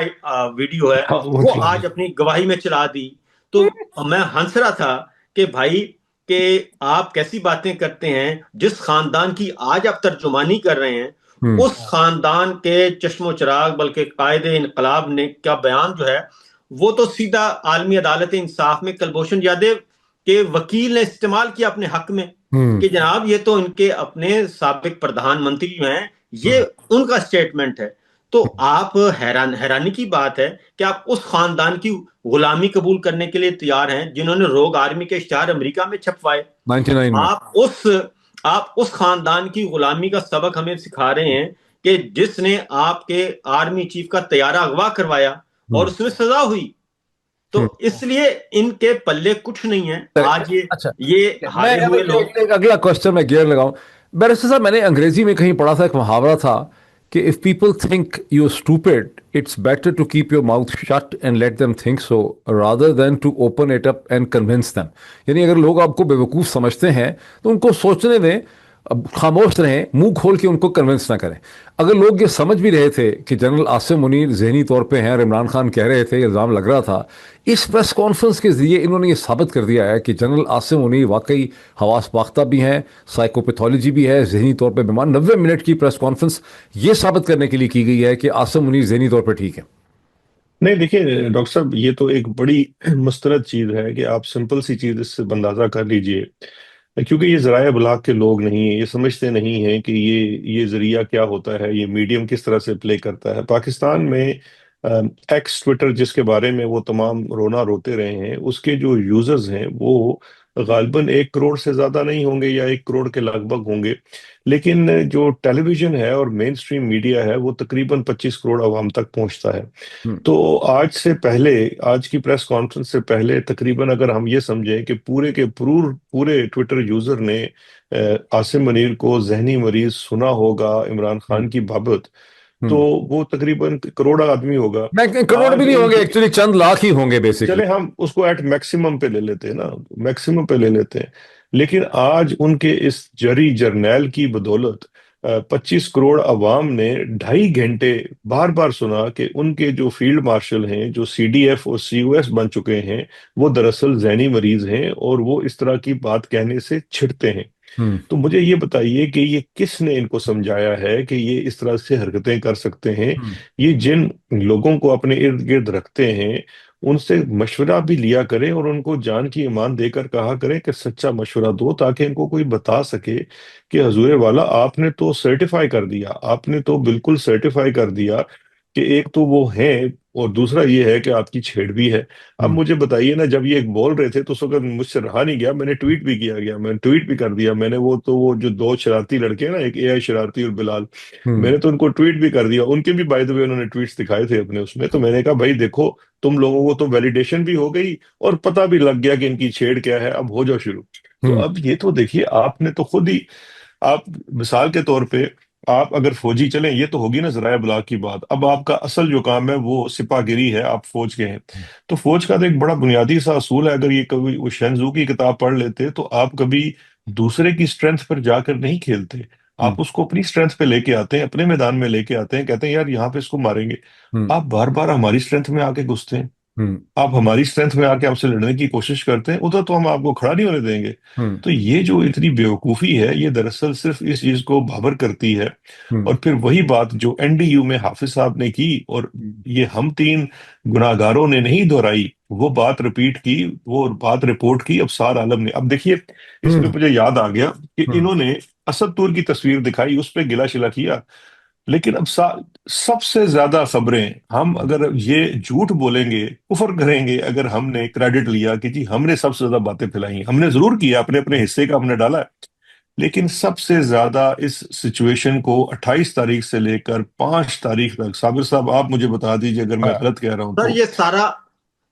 ویڈیو ہے وہ آج اپنی گواہی میں چلا دی. تو میں ہنس رہا تھا کہ بھائی کہ آپ کیسی باتیں کرتے ہیں، جس خاندان کی آج آپ ترجمانی کر رہے ہیں اس خاندان کے چشم و چراغ بلکہ قائد انقلاب نے کا بیان جو ہے وہ تو سیدھا عالمی عدالت انصاف میں کلبھوشن یادو کے وکیل نے استعمال کیا اپنے حق میں کہ جناب یہ تو ان کے اپنے سابق پردھان منتری جو ہیں یہ ان کا سٹیٹمنٹ ہے. تو آپ حیرانی کی بات ہے کہ آپ اس خاندان کی غلامی قبول کرنے کے لیے تیار ہیں جنہوں نے روگ آرمی کے اشتہار امریکہ میں چھپوائے. 99 میں آپ اس خاندان کی غلامی کا سبق ہمیں سکھا رہے ہیں کہ جس نے آپ کے آرمی چیف کا طیارہ اغوا کروایا اور اس میں سزا ہوئی. تو اس لیے ان کے پلے کچھ نہیں ہے. آج یہ ہارے ہوئے لوگ. اگلا کوشچن میں گیئر لگاؤں. بیرسٹر صاحب میں نے انگریزی میں کہیں پڑھا تھا، ایک محاورہ تھا کہ if people think you're stupid, it's better to keep your mouth shut and let them think so rather than to open it up and convince them. یعنی اگر لوگ آپ کو بیوقوف سمجھتے ہیں تو ان کو سوچنے دیں، خاموش رہیں، منہ کھول کے ان کو کنونس نہ کریں. اگر لوگ یہ سمجھ بھی رہے تھے کہ جنرل عاصم منیر ذہنی طور پہ ہیں اور عمران خان کہہ رہے تھے، الزام لگ رہا تھا، اس پریس کانفرنس کے ذریعے انہوں نے یہ ثابت کر دیا ہے کہ جنرل عاصم منیر واقعی حواس باختہ بھی ہیں، سائیکوپیتھولوجی بھی ہے، ذہنی طور پہ بیمار. 90 منٹ کی پریس کانفرنس یہ ثابت کرنے کے لیے کی گئی ہے کہ عاصم منیر ذہنی طور پہ ٹھیک ہے. نہیں دیکھیں ڈاکٹر صاحب، یہ تو ایک بڑی مسترد چیز ہے کہ آپ سمپل سی چیز اس سے اندازہ کر لیجئے، کیونکہ یہ ذرائع ابلاغ کے لوگ نہیں ہیں، یہ سمجھتے نہیں ہیں کہ یہ ذریعہ کیا ہوتا ہے، یہ میڈیم کس طرح سے پلے کرتا ہے. پاکستان میں ایکس ٹویٹر جس کے بارے میں وہ تمام رونا روتے رہے ہیں، اس کے جو یوزرز ہیں وہ غالباً 1 کروڑ سے زیادہ نہیں ہوں گے یا 1 کروڑ کے لگ بھگ ہوں گے، لیکن جو ٹیلی ویژن ہے اور مین سٹریم میڈیا ہے وہ تقریباً 25 کروڑ عوام تک پہنچتا ہے. تو آج سے پہلے، آج کی پریس کانفرنس سے پہلے تقریباً اگر ہم یہ سمجھیں کہ پورے ٹویٹر یوزر نے عاصم منیر کو ذہنی مریض سنا ہوگا عمران خان کی بابت، تو وہ تقریباً کروڑ آدمی ہوگا. کروڑ بھی نہیں ہوں گے، ایکچولی چند لاکھ ہی ہوں گے بیسکلی. چلے ہم اس کو ایٹ میکسیمم پہ لے لیتے ہیں نا، میکسیمم پہ لے لیتے ہیں، لیکن آج ان کے اس جری جرنیل کی بدولت 25 کروڑ عوام نے 2.5 گھنٹے بار بار سنا کہ ان کے جو فیلڈ مارشل ہیں، جو سی ڈی ایف اور سی او ایس بن چکے ہیں، وہ دراصل ذہنی مریض ہیں اور وہ اس طرح کی بات کہنے سے چھڑتے ہیں. تو مجھے یہ بتائیے کہ یہ کس نے ان کو سمجھایا ہے کہ یہ اس طرح سے حرکتیں کر سکتے ہیں؟ یہ جن لوگوں کو اپنے ارد گرد رکھتے ہیں ان سے مشورہ بھی لیا کریں اور ان کو جان کی ایمان دے کر کہا کریں کہ سچا مشورہ دو، تاکہ ان کو کوئی بتا سکے کہ حضور والا آپ نے تو سرٹیفائی کر دیا، آپ نے تو بالکل سرٹیفائی کر دیا کہ ایک تو وہ ہیں اور دوسرا یہ ہے کہ آپ کی چھیڑ بھی ہے. اب مجھے بتائیے نا، جب یہ بول رہے تھے تو اس وقت مجھ سے رہا نہیں گیا، میں نے ٹویٹ بھی کیا گیا، میں نے ٹویٹ بھی کر دیا. میں نے وہ جو 2 شرارتی لڑکے ہیں نا، ایک اے آئی شرارتی اور بلال، میں نے تو ان کو ٹویٹ بھی کر دیا. ان کے بھی بائی دا وے انہوں نے ٹویٹس دکھائے تھے اپنے اس میں. تو میں نے کہا بھائی دیکھو، تم لوگوں کو تو ویلیڈیشن بھی ہو گئی اور پتہ بھی لگ گیا کہ ان کی چھیڑ کیا ہے، اب ہو جاؤ شروع. تو اب یہ تو دیکھیے، آپ نے تو خود ہی، آپ مثال کے طور پہ آپ اگر فوجی چلیں، یہ تو ہوگی نا ذرائع ابلاغ کی بات. اب آپ کا اصل جو کام ہے وہ سپاہ گیری ہے، آپ فوج کے ہیں. تو فوج کا تو ایک بڑا بنیادی سا اصول ہے، اگر یہ کبھی وہ شینزو کی کتاب پڑھ لیتے تو آپ کبھی دوسرے کی سٹرینتھ پر جا کر نہیں کھیلتے، آپ اس کو اپنی سٹرینتھ پہ لے کے آتے ہیں، اپنے میدان میں لے کے آتے ہیں، کہتے ہیں یار یہاں پہ اس کو ماریں گے. آپ بار بار ہماری سٹرینتھ میں آ کے گھستے ہیں، آپ ہماری سٹرینتھ میں آ کے آپ سے لڑنے کی کوشش کرتے ہیں، ادھر تو ہم آپ کو کھڑا نہیں ہونے دیں گے. تو یہ جو اتنی بیوقوفی ہے، یہ دراصل صرف اس چیز کو بھابر کرتی ہے. اور پھر وہی بات جو این ڈی یو میں حافظ صاحب نے کی اور یہ ہم 3 گناہ گاروں نے نہیں دہرائی، وہ بات رپیٹ کی، وہ بات رپورٹ کی ابصار عالم نے. اب دیکھیے، اس میں مجھے یاد آ گیا کہ انہوں نے اسد طور کی تصویر دکھائی، اس پہ گلا شلا کیا، لیکن اب سب سے زیادہ خبریں ہم اگر یہ جھوٹ بولیں گے، کفر کریں گے، اگر ہم نے کریڈٹ لیا کہ جی ہم نے سب سے زیادہ باتیں پھیلائی، ہم نے ضرور کیا، اپنے اپنے حصے کا ہم نے ڈالا ہے، لیکن سب سے زیادہ اس سچویشن کو 28 تاریخ سے لے کر 5 تاریخ تک، صابر صاحب آپ مجھے بتا دیجئے اگر میں غلط کہہ رہا ہوں تو.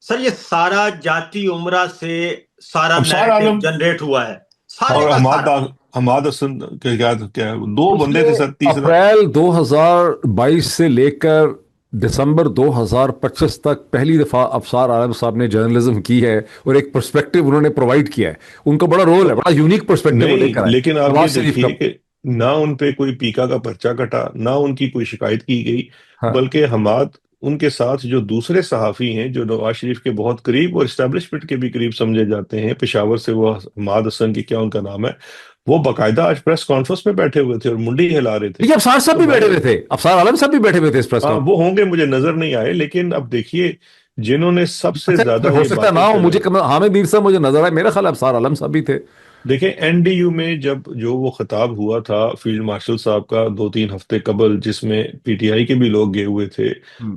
سر یہ سارا جاتی عمرہ سے سارا ابصار نیریٹو عالم جنریٹ ہوا ہے، سارے اور کا سارا. حماد حسن کیا 2 بندے تھے سر، تیسرا اپریل 2022 سے لے کر دسمبر 2025 تک پہلی دفعہ افسار عالم صاحب نے جرنلزم کی ہے اور ایک پرسپیکٹو انہوں نے پرووائڈ کیا ہے. ان کا بڑا رول ہے, بڑا یونیک پرسپیکٹو وہ لے نہیں کر آئے لیکن آپ یہ نواز شریف کا. دیکھیے کہ نہ ان پہ کوئی پیکا کا پرچہ کٹا، نہ ان کی کوئی شکایت کی گئی، ہاں. بلکہ حماد ان کے ساتھ جو دوسرے صحافی ہیں جو نواز شریف کے بہت قریب اور اسٹیبلشمنٹ کے بھی قریب سمجھے جاتے ہیں، پشاور سے وہ حماد حسن کی کیا ان کا نام ہے، وہ باقاعدہ آج پریس کانفرنس میں بیٹھے ہوئے تھے اور منڈی ہلا رہے تھے. دیکھیے افسار صاحب تو بھی میں بیٹھے ہوئے تھے, افسار عالم صاحب بھی بیٹھے ہوئے تھے اس پریس ہاں کانفرنس. وہ ہوں گے، مجھے نظر نہیں آئے، لیکن اب دیکھیے جنہوں نے سب سے اچھا زیادہ ہو یہ سکتا ہے نہ باتیں ہو, کریں. مجھے حامد میر صاحب مجھے نظر آئے, میرا خیال ہے افسار عالم صاحب بھی تھے. دیکھیں این ڈی یو میں جب جو وہ خطاب ہوا تھا فیلڈ مارشل صاحب کا 2-3 ہفتے قبل، جس میں پی ٹی آئی کے بھی لوگ گئے ہوئے تھے،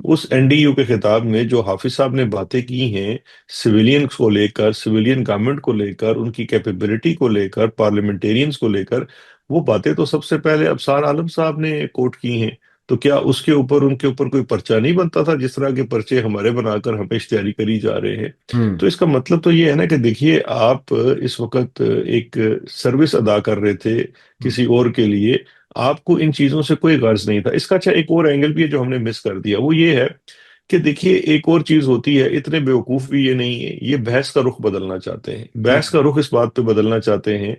اس این ڈی یو کے خطاب میں جو حافظ صاحب نے باتیں کی ہیں سویلینز کو لے کر، سویلین گورنمنٹ کو لے کر، ان کی کیپیبلٹی کو لے کر، پارلیمنٹیرینز کو لے کر، وہ باتیں تو سب سے پہلے ابصار عالم صاحب نے کوٹ کی ہیں. تو کیا اس کے اوپر ان کے اوپر کوئی پرچہ نہیں بنتا تھا جس طرح کے پرچے ہمارے بنا کر ہمیں اشتہاری کری جا رہے ہیں؟ ہوں. تو اس کا مطلب تو یہ ہے نا کہ دیکھیے آپ اس وقت ایک سروس ادا کر رہے تھے کسی اور کے لیے، آپ کو ان چیزوں سے کوئی غرض نہیں تھا. اس کا اچھا ایک اور اینگل بھی ہے جو ہم نے مس کر دیا، وہ یہ ہے کہ دیکھیے ایک اور چیز ہوتی ہے، اتنے بیوقوف بھی یہ نہیں ہے، یہ بحث کا رخ بدلنا چاہتے ہیں. بحث کا رخ اس بات پہ بدلنا چاہتے ہیں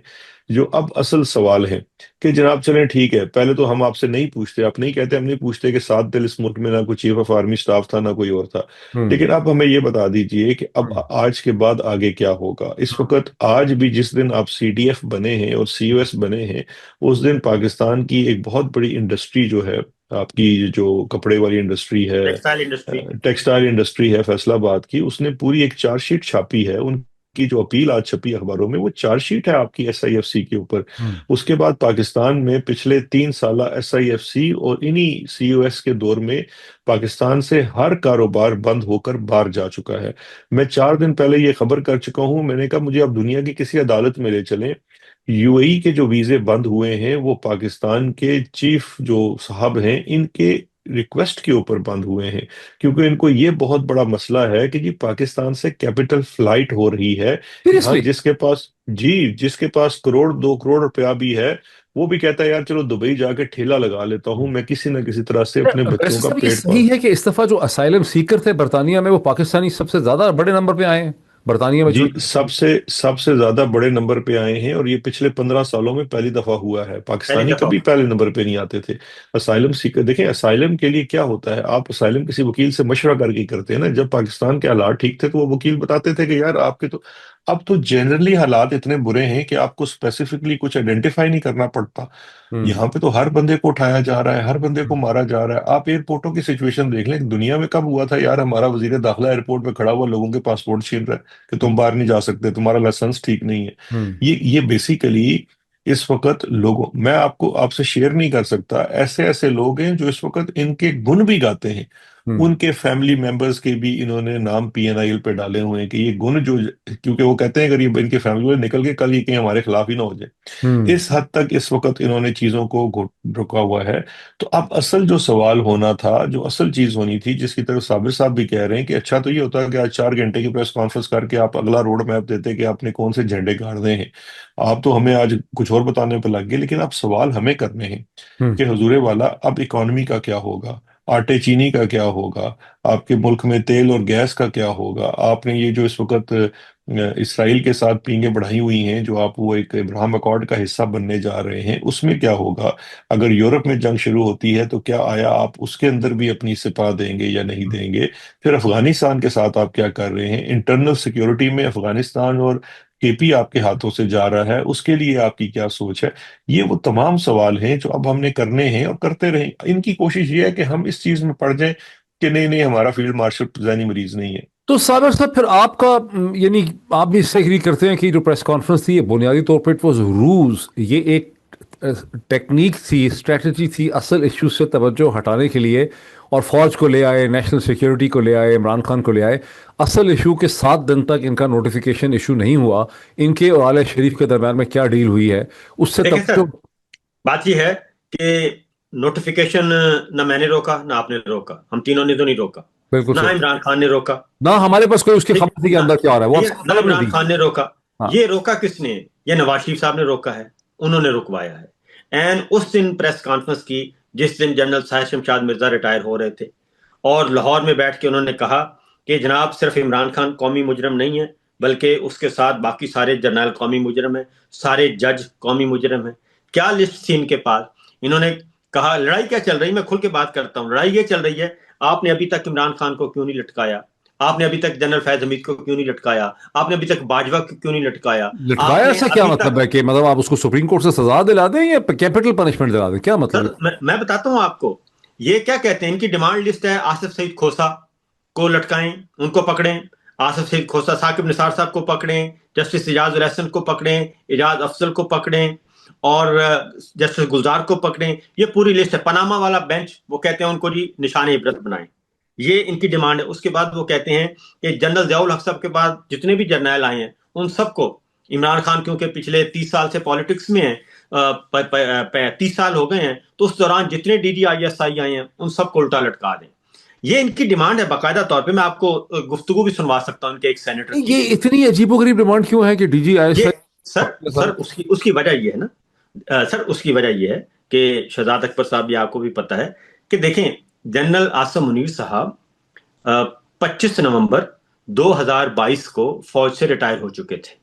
جو اب اصل سوال ہے کہ جناب چلیں ٹھیک ہے، پہلے تو ہم آپ سے نہیں پوچھتے، آپ نہیں کہتے، ہم نہیں پوچھتے کہ 7 دن اس ملک میں نہ کوئی چیف آف آرمی سٹاف تھا نہ کوئی اور تھا، ہوں. لیکن اب ہمیں یہ بتا دیجئے کہ اب آج کے بعد آگے کیا ہوگا. اس وقت آج بھی جس دن آپ سی ڈی ایف بنے ہیں اور سی او ایس بنے ہیں، اس دن پاکستان کی ایک بہت بڑی انڈسٹری جو ہے، آپ کی جو کپڑے والی انڈسٹری ہے، ٹیکسٹائل انڈسٹری. ٹیکسٹائل انڈسٹری ہے فیصل آباد کی، اس نے پوری ایک چارج شیٹ چھاپی ہے. ان کی جو اپیل آج چھپی اخباروں میں وہ چارج شیٹ ہے آپ کی ایس آئی ایف سی کے اوپر. اس کے بعد پاکستان میں پچھلے 3 سالہ ایس آئی ایف سی اور انہی سی او ایس کے دور میں پاکستان سے ہر کاروبار بند ہو کر باہر جا چکا ہے. میں 4 دن پہلے یہ خبر کر چکا ہوں، میں نے کہا مجھے اب دنیا کی کسی عدالت میں لے چلیں، یو اے ای کے جو ویزے بند ہوئے ہیں وہ پاکستان کے چیف جو صاحب ہیں ان کے ریکویسٹ کے اوپر بند ہوئے ہیں، کیونکہ ان کو یہ بہت بڑا مسئلہ ہے کہ جی پاکستان سے کیپٹل فلائٹ ہو رہی ہے. یہاں سیریسلی. جس کے پاس 1-2 کروڑ روپیہ بھی ہے، وہ بھی کہتا ہے یار چلو دبئی جا کے ٹھیلا لگا لیتا ہوں، میں کسی نہ کسی طرح سے اپنے بچوں ویسے کا سب یہ پیٹ پال. صحیح ہے کہ اس دفعہ جو اسائلم سیکر تھے برطانیہ میں وہ پاکستانی سب سے زیادہ بڑے نمبر پہ آئے ہیں برطانیہ میں جی جو. سب سے زیادہ بڑے نمبر پہ آئے ہیں، اور یہ پچھلے 15 سالوں میں پہلی دفعہ ہوا ہے. پہلی پاکستانی دفعہ. کبھی پہلے نمبر پہ نہیں آتے تھے. اسائلم سیکر دیکھیں، اسائلم کے لیے کیا ہوتا ہے، آپ اسائلم کسی وکیل سے مشورہ کر کے کرتے ہیں نا. جب پاکستان کے حالات ٹھیک تھے تو وہ وکیل بتاتے تھے کہ یار آپ کے تو اب تو جنرلی حالات اتنے برے ہیں کہ آپ کو اسپیسیفکلی کچھ آئیڈینٹیفائی نہیں کرنا پڑتا. یہاں پہ تو ہر بندے کو اٹھایا جا رہا ہے، ہر بندے کو مارا جا رہا ہے. آپ ایئرپورٹوں کی سچویشن دیکھ لیں، دنیا میں کب ہوا تھا یار ہمارا وزیر داخلہ ایئرپورٹ پہ کھڑا ہوا لوگوں کے پاسپورٹ چھین رہا ہے کہ تم باہر نہیں جا سکتے، تمہارا لائسنس ٹھیک نہیں ہے. یہ بیسیکلی اس وقت لوگوں، میں آپ سے شیئر نہیں کر سکتا، ایسے ایسے لوگ ہیں جو اس وقت ان کے گن بھی گاتے ہیں. ان کے فیملی ممبرز کے بھی انہوں نے نام پی این آئی ایل پہ ڈالے ہوئے ہیں کہ یہ گن جو، کیونکہ وہ کہتے ہیں اگر یہ ان کے فیملی والے نکل کے کل یہ کہیں ہمارے خلاف ہی نہ ہو جائے. اس حد تک اس وقت انہوں نے چیزوں کو رکا ہوا ہے. تو اب اصل جو سوال ہونا تھا، جو اصل چیز ہونی تھی، جس کی طرف صابر صاحب بھی کہہ رہے ہیں کہ اچھا تو یہ ہوتا ہے کہ آج 4 گھنٹے کی پریس کانفرنس کر کے آپ اگلا روڈ میپ دیتے کہ آپ نے کون سے جھنڈے گاڑنے ہیں. آپ تو ہمیں آج کچھ اور بتانے پہ لگ گئے، لیکن اب سوال ہمیں کرنے ہیں کہ حضور والا اب اکانومی کا کیا ہوگا، آٹے چینی کا کیا ہوگا، آپ کے ملک میں تیل اور گیس کا کیا ہوگا. آپ نے یہ جو اس وقت اسرائیل کے ساتھ پینگیں بڑھائی ہوئی ہیں، جو آپ وہ ایک ابراہم اکارڈ کا حصہ بننے جا رہے ہیں، اس میں کیا ہوگا. اگر یورپ میں جنگ شروع ہوتی ہے تو کیا آیا آپ اس کے اندر بھی اپنی سپاہ دیں گے یا نہیں دیں گے. پھر افغانستان کے ساتھ آپ کیا کر رہے ہیں، انٹرنل سیکیورٹی میں افغانستان اور کے پی آپ کے ہاتھوں سے جا رہا ہے، اس کے لیے آپ کی کیا سوچ ہے. یہ وہ تمام سوال ہیں جو اب ہم نے کرنے ہیں اور کرتے رہیں. ان کی کوشش یہ ہے کہ ہم اس چیز میں پڑ جائیں کہ نہیں نہیں ہمارا فیلڈ مارشل ذہنی مریض نہیں ہے. تو صابر صاحب پھر آپ کا یعنی آپ بھی اس سے ایگری کرتے ہیں کہ جو پریس کانفرنس تھی یہ بنیادی طور پہ اٹ واز روز، یہ ایک ٹیکنیک تھی، اسٹریٹجی تھی اصل ایشو سے توجہ ہٹانے کے لیے، اور فوج کو لے آئے، نیشنل سیکیورٹی کو لے آئے، عمران خان کو لے آئے. اصل ایشو کے 7 دن تک ان کا نوٹیفیکیشن ایشو نہیں ہوا. ان کے اور اعلی شریف کے درمیان میں کیا ڈیل ہوئی ہے اس سے سر بات یہ ہے کہ نوٹیفیکیشن نہ میں نے روکا نہ آپ نے روکا، ہم تینوں نے تو نہیں روکا، بالکل نہ عمران خان نے روکا، نہ ہمارے پاس کوئی اس کی خبر تھی کہ اندر کیا ہو رہا ہے، وہ نہ عمران خان نے روکا. ہاں. یہ روکا کس نے؟ یہ نواز شریف صاحب نے روکا ہے، انہوں نے رکوایا ہے. اینڈ اس دن پریس کانفرنس کی جس دن جنرل ساحر شمشاد مرزا ریٹائر ہو رہے تھے، اور لاہور میں بیٹھ کے انہوں نے کہا کہ جناب صرف عمران خان قومی مجرم نہیں ہے بلکہ اس کے ساتھ باقی سارے جرنیل قومی مجرم ہیں، سارے جج قومی مجرم ہیں۔ کیا لسٹ تھی ان کے پاس؟ انہوں نے کہا لڑائی کیا چل رہی، میں کھل کے بات کرتا ہوں، لڑائی یہ چل رہی ہے آپ نے ابھی تک عمران خان کو کیوں نہیں لٹکایا، آپ نے ابھی تک جنرل فیض حمید کو کیوں نہیں لٹکایا، آپ نے ابھی تک باجوہ کو کیوں نہیں لٹکایا، آپ لٹکایا نے سے کیا ابھی مطلب تک ہے کہ مطلب آپ اس کو سپریم کورٹ سے سزا دلا دیں یا کیپٹل پنشمنٹ دلا دیں، کیا مطلب سر ہے؟ میں بتاتا ہوں آپ کو، یہ کیا کہتے ہیں، ان کی ڈیمانڈ لسٹ ہے آصف سعید کھوسا کو لٹکائیں، ان کو پکڑیں، آصف سعید کھوسا، ثاقب نثار صاحب کو پکڑیں، جسٹس اعجاز الحسن کو پکڑیں، اعجاز افضل کو پکڑیں، اور جسٹس گلزار کو پکڑیں، یہ پوری لسٹ ہے۔ پاناما والا بینچ، وہ کہتے ہیں ان کو جی نشان عبرت بنائیں، یہ ان کی ڈیمانڈ ہے۔ اس کے بعد وہ کہتے ہیں کہ جنرل ضیاء الحق صاحب کے بعد جتنے بھی جرنیل آئے ہیں ان سب کو، عمران خان کیونکہ پچھلے 30 سال سے پالیٹکس میں ہیں، 30 سال ہو گئے ہیں، تو اس دوران جتنے D D I S I آئے ہیں ان سب کو الٹا لٹکا دیں۔ یہ ان کی ڈیمانڈ ہے باقاعدہ طور پہ، میں آپ کو گفتگو بھی سنوا سکتا ہوں ان کے ایک سینیٹر کی۔ یہ اتنی عجیب و غریب ڈیمانڈ کیوں ہے کہ ڈی جی آئی یہ ایس سر اس کی وجہ یہ ہے نا، سر اس کی وجہ یہ ہے کہ شہزاد اکبر صاحب، یہ آپ کو بھی پتہ ہے کہ دیکھیں جنرل عاصم منیر صاحب 25 نومبر 2022 کو فوج سے ریٹائر ہو چکے تھے،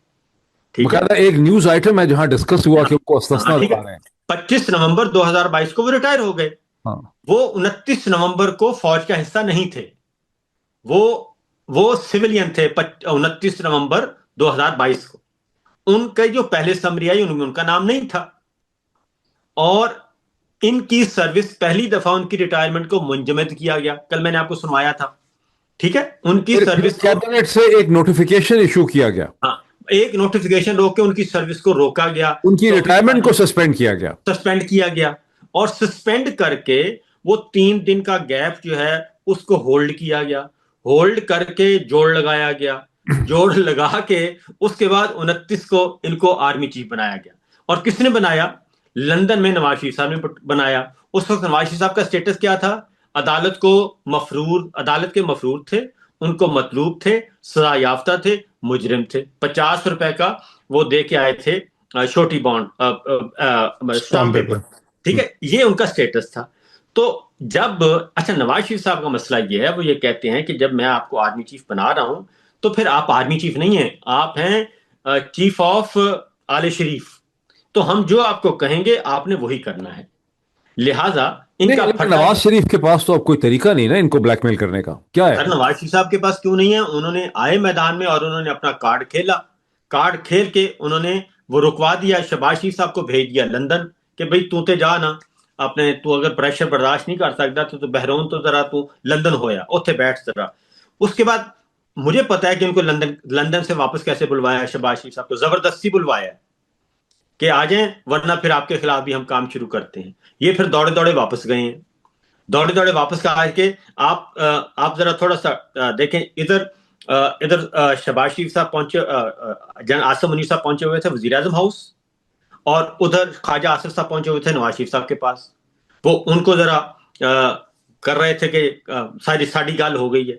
ٹھیک ہے؟ باقاعدہ ایک نیوز آئٹم ہے جہاں ڈسکس ہوا کہ ان کو استثنا ٹھیک ہے، دلا رہے ہیں۔ 25 نومبر 2022 کو وہ ریٹائر ہو گئے، ہاں، وہ 29 نومبر کو فوج کا حصہ نہیں تھے، وہ سیولین تھے 29 نومبر 2022 کو۔ ان کا جو پہلے سمری آئی ان کا نام نہیں تھا، اور ان کی سروس پہلی دفعہ ان کی ریٹائرمنٹ کو منجمد کیا گیا، کل میں نے آپ کو سنوایا تھا، ٹھیک ہے؟ ان کی پھر سروس کو کیبنٹ سے ایک نوٹیفیکیشن ایشو کیا گیا، ہاں، ایک نوٹیفیکیشن روک کے ان کی سروس کو روکا گیا، ان کی 24 ریٹائرمنٹ کو تاریخ سسپینڈ کیا گیا۔ سسپینڈ کیا گیا، اور سسپینڈ کر کے وہ 3 دن کا گیپ جو ہے اس کو ہولڈ کیا گیا، ہولڈ کر کے جوڑ لگایا گیا، جوڑ لگا کے اس کے بعد 29 کو ان کو آرمی چیف بنایا گیا۔ اور کس نے بنایا؟ لندن میں نواز شریف صاحب نے بنایا۔ اس وقت نواز شریف صاحب کا سٹیٹس کیا تھا؟ عدالت کے مفرور تھے، ان کو مطلوب تھے، سزا یافتہ تھے، مجرم تھے، 50 روپے کا وہ دے کے آئے تھے شورٹی بانڈ، اسٹامپ پیپر، ٹھیک ہے؟ یہ ان کا سٹیٹس تھا۔ تو جب اچھا نواز شریف صاحب کا مسئلہ یہ ہے، وہ یہ کہتے ہیں کہ جب میں آپ کو آرمی چیف بنا رہا ہوں تو پھر آپ آرمی چیف نہیں ہیں، آپ ہیں چیف آف آل شریف، تو ہم جو آپ کو کہیں گے آپ نے وہی کرنا ہے۔ لہٰذا ان کا نہیں، پھٹا نواز شریف کے پاس تو اب کوئی طریقہ نہیں نا ان کو بلیک میل کرنے کا، کیا ہے؟ سر نواز شریف صاحب کے پاس کیوں نہیں ہے؟ انہوں نے آئے میدان میں اور انہوں نے اپنا کارڈ کھیلا، کارڈ کھیل کے انہوں نے وہ رکوا دیا، شہباز شریف صاحب کو بھیج دیا لندن کہ بھئی تو تے جا نا، تو اگر پریشر برداشت نہیں کر سکتا تو بہرون تو ذرا تو لندن ہویا، اوتھے بیٹھ ذرا۔ اس کے بعد مجھے پتا ہے کہ ان کو لندن سے واپس کیسے بلوایا ہے، شہباز شریف صاحب کو زبردستی بلوایا ہے کہ آ جائیں ورنہ پھر آپ کے خلاف بھی ہم کام شروع کرتے ہیں۔ یہ پھر دوڑے دوڑے واپس گئے ہیں، دوڑے واپس آ کے آپ ذرا تھوڑا سا دیکھیں، ادھر شہباز شریف صاحب پہنچے، جنرل عاصم منیر صاحب پہنچے ہوئے تھے وزیر اعظم ہاؤس، اور ادھر خواجہ آصف صاحب پہنچے ہوئے تھے نواز شریف صاحب کے پاس، وہ ان کو ذرا کر رہے تھے کہ ساری گال ہو گئی ہے۔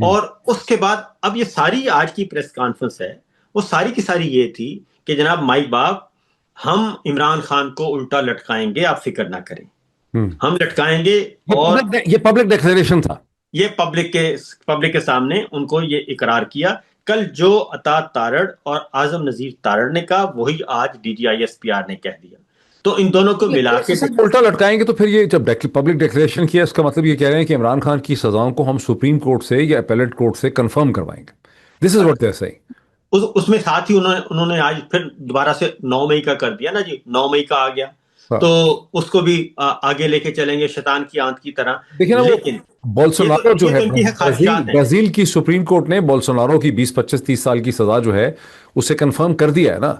اور اس کے بعد اب یہ ساری آج کی پریس کانفرنس ہے، وہ ساری کی ساری یہ تھی کہ جناب مائی باپ، ہم عمران خان کو الٹا لٹکائیں گے، آپ فکر نہ کریں، ہم لٹکائیں گے۔ اور یہ پبلک ڈیکلیریشن تھا، یہ پبلک کے سامنے ان کو یہ اقرار کیا۔ کل جو عطا تارڑ اور اعظم نذیر تارڑ نے کہا وہی آج D G I S P R نے کہہ دیا، تو ان دونوں کو ملا کے الٹا لٹکائیں گے۔ تو پھر یہ جب پبلک ڈیکلیریشن کیا، اس کا مطلب یہ کہہ رہے ہیں کہ عمران خان کی سزاؤں کو ہم سپریم کورٹ سے یا اپیلیٹ کورٹ سے کنفرم کروائیں گے۔ This is what they are seeing. اس میں ساتھ ہی انہوں نے آج پھر دوبارہ سے 9 مئی کا کر دیا نا جی، 9 مئی کا آ گیا، تو اس کو بھی آگے لے کے چلیں گے شیطان کی آنت کی طرح۔ دیکھیں نا، لیکن بولسونارو جو ہے ان کی خواہشات ہیں۔ برازیل کی سپریم کورٹ نے بولسونارو کی 20 25 30 سال کی سزا جو ہے اسے کنفرم کر دیا ہے نا۔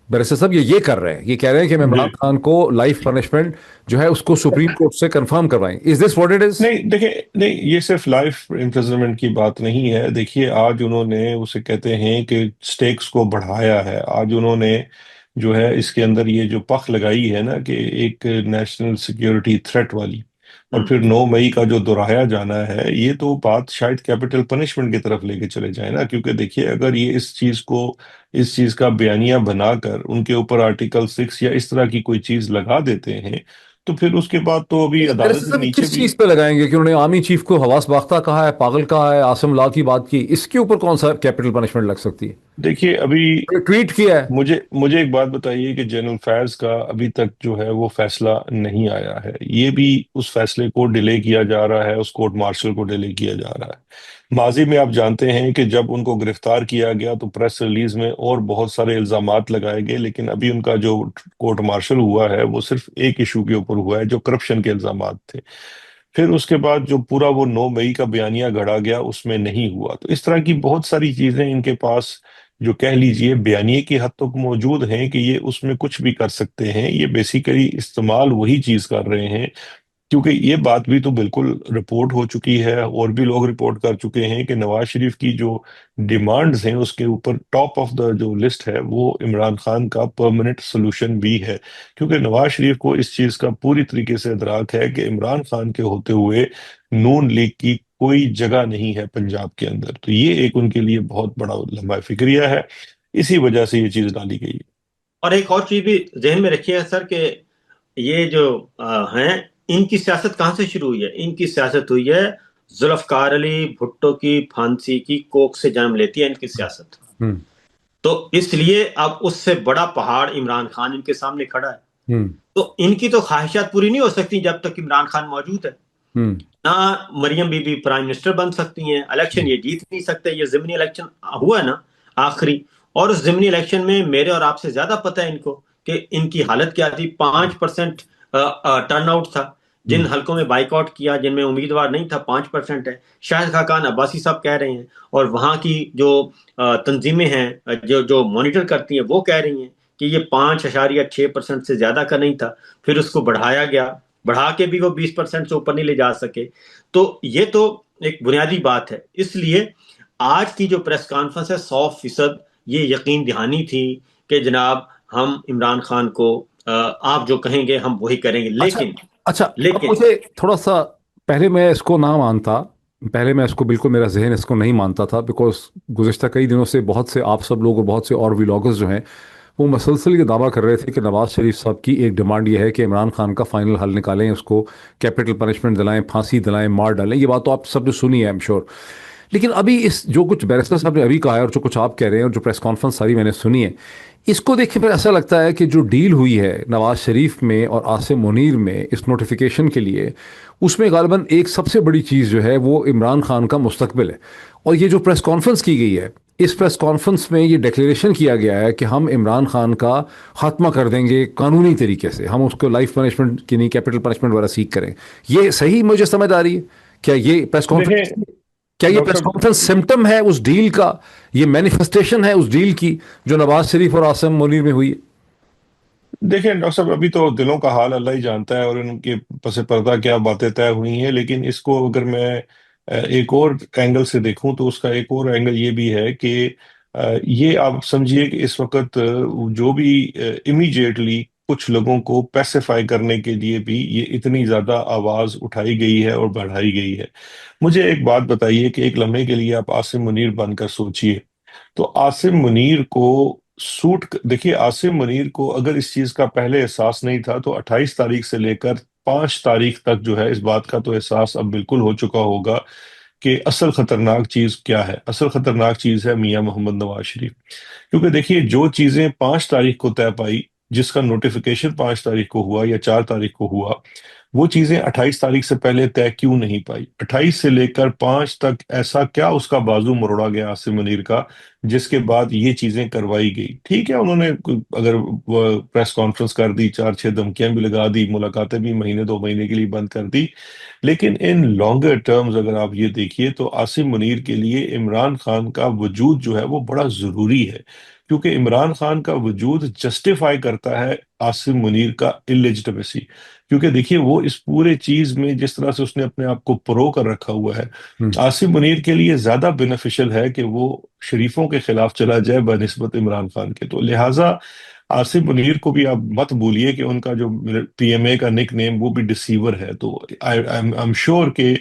برسر صاحب یہ کر رہے ہیں، یہ کہہ رہے ہیں کہ عمران خان کو لائف پنشمنٹ جو ہے اس کو سپریم کورٹ سے کنفرم کروائیں۔ از دس واٹ اٹ از؟ نہیں دیکھیں، نہیں یہ صرف لائف امپریزنمنٹ کی بات نہیں ہے۔ دیکھیے آج انہوں نے اسے کہتے ہیں کہ سٹیکس کو بڑھایا ہے، آج انہوں نے جو ہے اس کے اندر یہ جو پخ لگائی ہے نا کہ ایک نیشنل سیکیورٹی تھریٹ والی، اور پھر 9 مئی کا جو دہرایا جانا ہے، یہ تو بات شاید کیپٹل پنشمنٹ کی طرف لے کے چلے جائیں نا، کیونکہ دیکھیے اگر یہ اس چیز کا بیانیہ بنا کر ان کے اوپر آرٹیکل 6 یا اس طرح کی کوئی چیز لگا دیتے ہیں تو پھر اس کے بعد تو ابھی عدالت کے نیچے کس بھی. چیز پہ لگائیں گے کہ انہوں نے آرمی چیف کو حواس باختہ کہا ہے، پاگل کہا ہے، عاصم لا کی بات کی، اس کے اوپر کون سا کیپٹل پنشمنٹ لگ سکتی دیکھیے ابھی ہے؟ ٹویٹ کیا ہے. مجھے ایک بات بتائیے کہ جنرل فیض کا ابھی تک جو ہے وہ فیصلہ نہیں آیا ہے. یہ بھی اس فیصلے کو ڈیلے کیا جا رہا ہے، اس کورٹ مارشل کو ڈیلے کیا جا رہا ہے. ماضی میں آپ جانتے ہیں کہ جب ان کو گرفتار کیا گیا تو پریس ریلیز میں اور بہت سارے الزامات لگائے گئے، لیکن ابھی ان کا جو کورٹ مارشل ہوا ہے وہ صرف ایک ایشو کے اوپر ہوا ہے جو کرپشن کے الزامات تھے. پھر اس کے بعد جو پورا وہ 9 مئی کا بیانیہ گھڑا گیا اس میں نہیں ہوا. تو اس طرح کی بہت ساری چیزیں ان کے پاس جو کہہ لیجئے بیانیے کی حد تک موجود ہیں کہ یہ اس میں کچھ بھی کر سکتے ہیں. یہ بیسیکلی استعمال وہی چیز کر رہے ہیں، کیونکہ یہ بات بھی تو بالکل رپورٹ ہو چکی ہے اور بھی لوگ رپورٹ کر چکے ہیں کہ نواز شریف کی جو ڈیمانڈز ہیں اس کے اوپر ٹاپ آف دا جو لسٹ ہے وہ عمران خان کا پرماننٹ سولوشن بھی ہے. کیونکہ نواز شریف کو اس چیز کا پوری طریقے سے ادراک ہے کہ عمران خان کے ہوتے ہوئے نون لیگ کی کوئی جگہ نہیں ہے پنجاب کے اندر. تو یہ ایک ان کے لیے بہت بڑا لمبا فکریہ ہے، اسی وجہ سے یہ چیز ڈالی گئی ہے. اور ایک اور چیز بھی ذہن میں رکھیے سر کہ یہ جو ہیں، ان کی سیاست کہاں سے شروع ہوئی ہے؟ ان کی سیاست ہوئی ہے ذوالفقار علی بھٹو کی پھانسی کی کوک سے جنم لیتی ہے ان کی سیاست. ہم، تو اس لیے اب اس سے بڑا پہاڑ عمران خان ان کے سامنے کھڑا ہے. ہم، تو ان کی تو خواہشات پوری نہیں ہو سکتی جب تک عمران خان موجود ہے. ہم، نہ مریم بی بی پرائم منسٹر بن سکتی ہیں، الیکشن یہ جیت نہیں سکتے. یہ ضمنی الیکشن ہوا ہے نا آخری، اور اس ضمنی الیکشن میں میرے اور آپ سے زیادہ پتہ ہے ان کو کہ ان کی حالت کیا تھی. 5% ٹرن آؤٹ تھا. جن حلقوں میں بائیک آؤٹ کیا، جن میں امیدوار نہیں تھا، 5% ہے. شاہد خاقان عباسی صاحب کہہ رہے ہیں، اور وہاں کی جو تنظیمیں ہیں جو مانیٹر کرتی ہیں وہ کہہ رہی ہیں کہ یہ 5.6% سے زیادہ کا نہیں تھا. پھر اس کو بڑھایا گیا، بڑھا کے بھی وہ 20% سے اوپر نہیں لے جا سکے. تو یہ تو ایک بنیادی بات ہے. اس لیے آج کی جو پریس کانفرنس ہے 100% یہ یقین دہانی تھی کہ جناب ہم عمران خان کو آپ جو کہیں گے ہم وہی کریں گے. اچھا اب لیکن مجھے تھوڑا سا، پہلے میں اس کو نہ مانتا، پہلے میں اس کو بالکل، میرا ذہن اس کو نہیں مانتا تھا، بیکاز گزشتہ کئی دنوں سے بہت سے آپ سب لوگ اور بہت سے اور ولاگرز جو ہیں وہ مسلسل یہ دعویٰ کر رہے تھے کہ نواز شریف صاحب کی ایک ڈیمانڈ یہ ہے کہ عمران خان کا فائنل حل نکالیں، اس کو کیپٹل پنشمنٹ دلائیں، پھانسی دلائیں، مار ڈالیں. یہ بات تو آپ سب نے سنی ہے آئی ایم شیور. لیکن ابھی اس جو کچھ بیرسٹر صاحب نے ابھی کہا ہے اور جو کچھ آپ کہہ رہے ہیں اور جو پریس کانفرنس ساری میں نے سنی ہے، اس کو دیکھ کے پھر ایسا لگتا ہے کہ جو ڈیل ہوئی ہے نواز شریف میں اور عاصم منیر میں اس نوٹیفیکیشن کے لیے، اس میں غالباً ایک سب سے بڑی چیز جو ہے وہ عمران خان کا مستقبل ہے. اور یہ جو پریس کانفرنس کی گئی ہے، اس پریس کانفرنس میں یہ ڈکلیریشن کیا گیا ہے کہ ہم عمران خان کا خاتمہ کر دیں گے قانونی طریقے سے، ہم اس کو لائف پنشمنٹ کی نہیں کیپٹل پنشمنٹ وغیرہ سیکھ کریں. یہ صحیح مجھے سمجھ آ رہی ہے؟ کیا یہ پریس کانفرنس، دیکھیں کیا یہ ڈاکٹر پریس صاحب، کانفرنس سمٹم ہے اس ڈیل کا، یہ مینیفیسٹیشن ہے اس ڈیل کی جو نواز شریف اور عاصم منیر میں ہوئی ہے؟ دیکھیں ڈاکٹر صاحب ابھی تو دلوں کا حال اللہ ہی جانتا ہے اور ان کے پس پردہ کیا باتیں طے ہوئی ہیں. لیکن اس کو اگر میں ایک اور اینگل سے دیکھوں تو اس کا ایک اور اینگل یہ بھی ہے کہ یہ آپ سمجھیے کہ اس وقت جو بھی امیجیٹلی کچھ لوگوں کو پیسیفائی کرنے کے لیے بھی یہ اتنی زیادہ آواز اٹھائی گئی ہے اور بڑھائی گئی ہے. مجھے ایک بات بتائیے کہ ایک لمحے کے لیے آپ عاصم منیر بن کر سوچئے تو عاصم منیر کو دیکھیے عاصم منیر کو اگر اس چیز کا پہلے احساس نہیں تھا تو 28 تاریخ سے لے کر 5 تاریخ تک جو ہے اس بات کا تو احساس اب بالکل ہو چکا ہوگا کہ اصل خطرناک چیز کیا ہے. اصل خطرناک چیز ہے میاں محمد نواز شریف. کیونکہ دیکھیے جو چیزیں 5 تاریخ کو طے پائی، جس کا نوٹیفیکیشن 5 تاریخ کو ہوا یا 4 تاریخ کو ہوا، وہ چیزیں 28 تاریخ سے پہلے طے کیوں نہیں پائی؟ 28 سے لے کر 5 تک ایسا کیا اس کا بازو مروڑا گیا عاصم منیر کا جس کے بعد یہ چیزیں کروائی گئی؟ ٹھیک ہے انہوں نے اگر پریس کانفرنس کر دی، 4-6 دھمکیاں بھی لگا دی، ملاقاتیں بھی مہینے 2 مہینے کے لیے بند کر دی، لیکن ان لانگر ٹرمز اگر آپ یہ دیکھیے تو عاصم منیر کے لیے عمران خان کا وجود جو ہے وہ بڑا ضروری ہے. کیونکہ عمران خان کا وجود جسٹیفائی کرتا ہے عاصم منیر کا اللیجٹمیسی. کیونکہ دیکھیے وہ اس پورے چیز میں جس طرح سے اس نے اپنے آپ کو پرو کر رکھا ہوا ہے، عاصم منیر کے لیے زیادہ بینیفیشل ہے کہ وہ شریفوں کے خلاف چلا جائے بنسبت عمران خان کے. تو لہٰذا عاصم منیر کو بھی آپ مت بھولیے کہ ان کا جو پی ایم اے کا نک نیم وہ بھی ڈسیور ہے. تو آئی ایم شیور کہ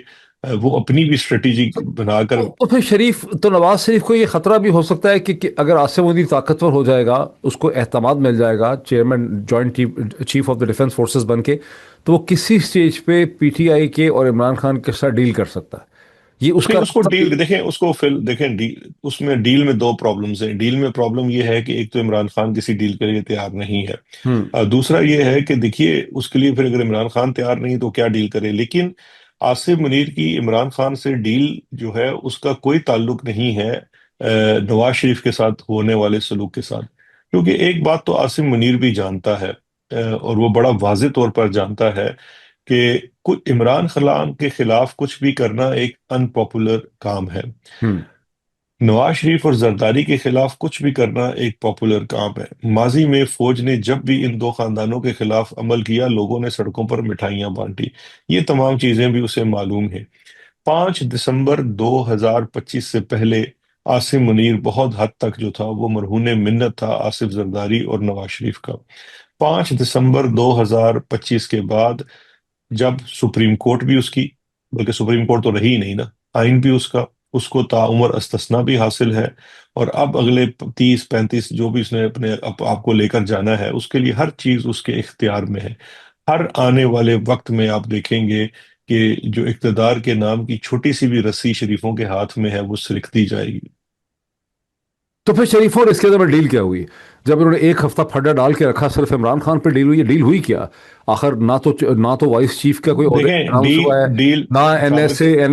وہ اپنی بھی اسٹریٹجی بنا کر. تو پھر شریف تو نواز شریف کو یہ خطرہ بھی ہو سکتا ہے کہ اگر عاصم منیر طاقتور ہو جائے گا، اس کو اعتماد مل جائے گا chairman joint chief of the defence forces بن کے، تو وہ کسی سٹیج پہ پی ٹی آئی کے اور عمران خان کے ساتھ ڈیل کر سکتا ہے. یہ اس نہیں، کا اس کو ڈیل دیکھیں، اس کو دیکھیں اس میں ڈیل میں دو پرابلمز ہیں. ڈیل میں پرابلم یہ ہے کہ ایک تو عمران خان کسی ڈیل کے لیے تیار نہیں ہے. ہوں دوسرا یہ ہے کہ دیکھیے اس کے لیے پھر اگر عمران خان تیار نہیں تو کیا ڈیل کرے. لیکن آصف منیر کی عمران خان سے ڈیل جو ہے اس کا کوئی تعلق نہیں ہے نواز شریف کے ساتھ ہونے والے سلوک کے ساتھ. کیونکہ ایک بات تو آصف منیر بھی جانتا ہے، اور وہ بڑا واضح طور پر جانتا ہے کہ عمران خان کے خلاف کچھ بھی کرنا ایک ان پاپولر کام ہے. ہوں نواز شریف اور زرداری کے خلاف کچھ بھی کرنا ایک پاپولر کام ہے. ماضی میں فوج نے جب بھی ان دو خاندانوں کے خلاف عمل کیا، لوگوں نے سڑکوں پر مٹھائیاں بانٹی. یہ تمام چیزیں بھی اسے معلوم ہیں. 5 دسمبر 2025 سے پہلے آصف منیر بہت حد تک جو تھا وہ مرہون منت تھا آصف زرداری اور نواز شریف کا. 5 دسمبر 2025 کے بعد جب سپریم کورٹ بھی اس کی، بلکہ سپریم کورٹ تو رہی ہی نہیں نا، آئین بھی اس کو تعمر استثنا بھی حاصل ہے، اور اب اگلے 30-35 جو بھی اس نے اپنے آپ کو لے کر جانا ہے، اس کے لیے ہر چیز اس کے اختیار میں ہے. ہر آنے والے وقت میں آپ دیکھیں گے کہ جو اقتدار کے نام کی چھوٹی سی بھی رسی شریفوں کے ہاتھ میں ہے وہ سرکتی جائے گی. تو پھر شریف اور اس کے اندر ڈیل کیا ہوئی جب انہوں نے ایک ہفتہ پھڈا ڈال کے رکھا صرف عمران خان پہ ڈیل ہوئی؟ ڈیل ہوئی کیا آخر؟ نہ تو وائس چیف کا کوئی عہدہ دیکھیں اناؤنس ہوا ہے، ڈیل نہ این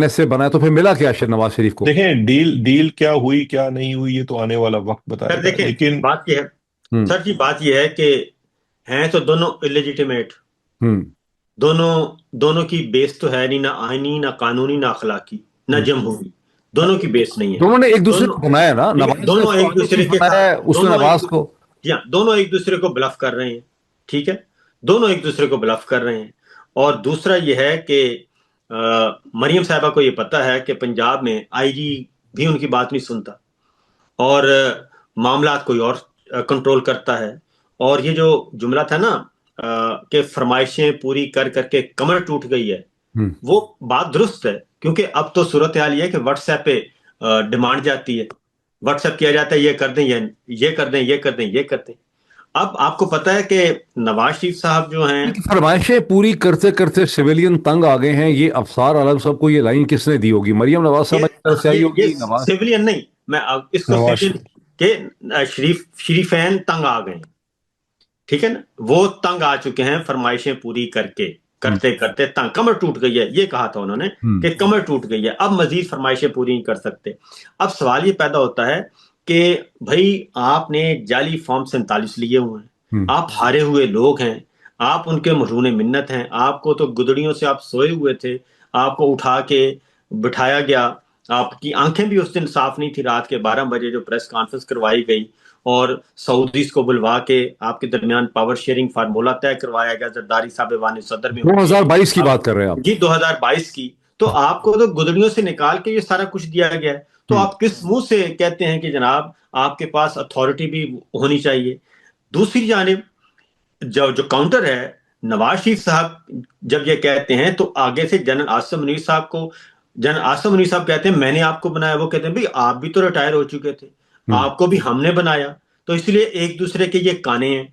ایس اے بنا ہے، تو پھر ملا کیا نواز شریف کو؟ دیکھیں ڈیل کیا ہوئی کیا نہیں ہوئی یہ تو آنے والا وقت بتائے سر گا. دیکھیں، لیکن بات یہ ہے سر جی، بات یہ ہے کہ ہیں تو دونوں الیجیٹیمیٹ، ہوں دونوں کی بیس تو ہے نہیں، نہ آئینی، نہ قانونی، نہ اخلاقی، نہ جمہوری. دونوں کی بیس نہیں ہے. دونوں نے ایک دوسرے کو بنایا نا، ٹھیک ہے، نواز نے دونوں اس کو ایک آگے دوسرے چیف کے بنایا ہے، اس نے نواز کو. جی ہاں، دونوں ایک دوسرے کو بلف کر رہے ہیں. ٹھیک ہے، دونوں ایک دوسرے کو بلف کر رہے ہیں. اور دوسرا یہ ہے کہ مریم صاحبہ کو یہ پتا ہے کہ پنجاب میں آئی جی بھی ان کی بات نہیں سنتا، اور معاملات کوئی اور کنٹرول کرتا ہے. اور یہ جو جملہ تھا نا کہ فرمائشیں پوری کر کر کے کمر ٹوٹ گئی ہے، وہ بات درست ہے. کیونکہ اب تو صورتحال یہ ہے کہ واٹس ایپ پہ ڈیمانڈ جاتی ہے، واٹس ایپ کیا جاتا ہے، یہ کر دیں، یہ کر دیں، یہ کر دیں، یہ کر دیں. اب آپ کو پتا ہے کہ نواز شریف صاحب جو ہیں، فرمائشیں پوری کرتے کرتے سویلین تنگ آ گئے ہیں. یہ افسار عالم صاحب کو یہ لائن کس نے دی ہوگی؟ مریم نواز صاحب کی طرف سے آئی ہوگی؟ یہ نواز سیولین نہیں، میں اس کو نواز سیولین کہ شریفین تنگ آ گئے ہیں. ٹھیک ہے نا، وہ تنگ آ چکے ہیں فرمائشیں پوری کرتے کرتے تنگ، کمر ٹوٹ گئی ہے. یہ کہا تھا انہوں نے کہ کمر ٹوٹ گئی ہے، اب مزید فرمائشیں پوری نہیں کر سکتے. اب سوال یہ پیدا ہوتا ہے کہ بھائی آپ نے جعلی فارم 47 لیے ہوئے ہیں، آپ ہارے ہوئے لوگ ہیں، آپ ان کے مرہون منت ہیں. آپ کو تو گدڑیوں سے آپ سوئے ہوئے تھے، آپ کو اٹھا کے بٹھایا گیا. آپ کی آنکھیں بھی اس دن صاف نہیں تھی. رات کے 12 بجے جو پریس کانفرنس کروائی گئی اور سعودیز کو بلوا کے آپ کے درمیان پاور شیئرنگ فارمولہ طے کروایا گیا، زرداری صاحب ایوان صدر میں ہوئی 2022 کی بات کر رہے ہیں آپ؟ جی 2022 کی. تو آپ کو تو گدڑیوں سے نکال کے یہ سارا کچھ دیا گیا ہے. تو آپ کس منہ سے کہتے ہیں کہ جناب آپ کے پاس اتھارٹی بھی ہونی چاہیے؟ دوسری جانب جو کاؤنٹر ہے، نواز شریف صاحب جب یہ کہتے ہیں تو آگے سے جنرل عاصم منیر صاحب کہتے ہیں میں نے آپ کو بنایا. وہ کہتے ہیں بھئی آپ بھی تو ریٹائر ہو چکے تھے، آپ کو بھی ہم نے بنایا. تو اس لیے ایک دوسرے کے یہ کانے ہیں.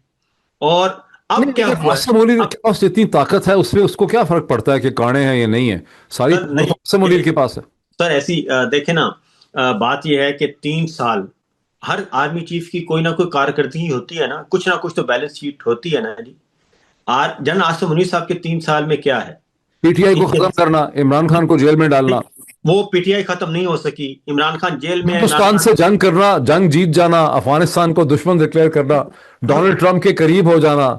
اور اب کیا ہوا عاصم منیر کے پاس اتنی طاقت ہے، اس میں اس کو کیا فرق پڑتا ہے کہ کانے ہیں یا نہیں ہے؟ ساری عاصم منیر کے پاس ہے. سر ایسی دیکھیں نا، بات یہ ہے کہ 3 سال ہر آرمی چیف کی کوئی نہ کوئی کارکردگی ہوتی ہے نا، کچھ نہ کچھ تو بیلنس شیٹ ہوتی ہے نا جی. جنرل عاصم منیر صاحب کے 3 سال میں کیا ہے؟ پی ٹی آئی کو ختم کرنا، عمران خان کو جیل میں ڈالنا. وہ پی ٹی آئی ختم نہیں ہو سکی، عمران خان جیل میں ہے. ہندوستان سے جنگ کرنا، جنگ جیت جانا، افغانستان کو دشمن ڈکلیئر کرنا، ڈونلڈ ٹرمپ کے قریب ہو جانا،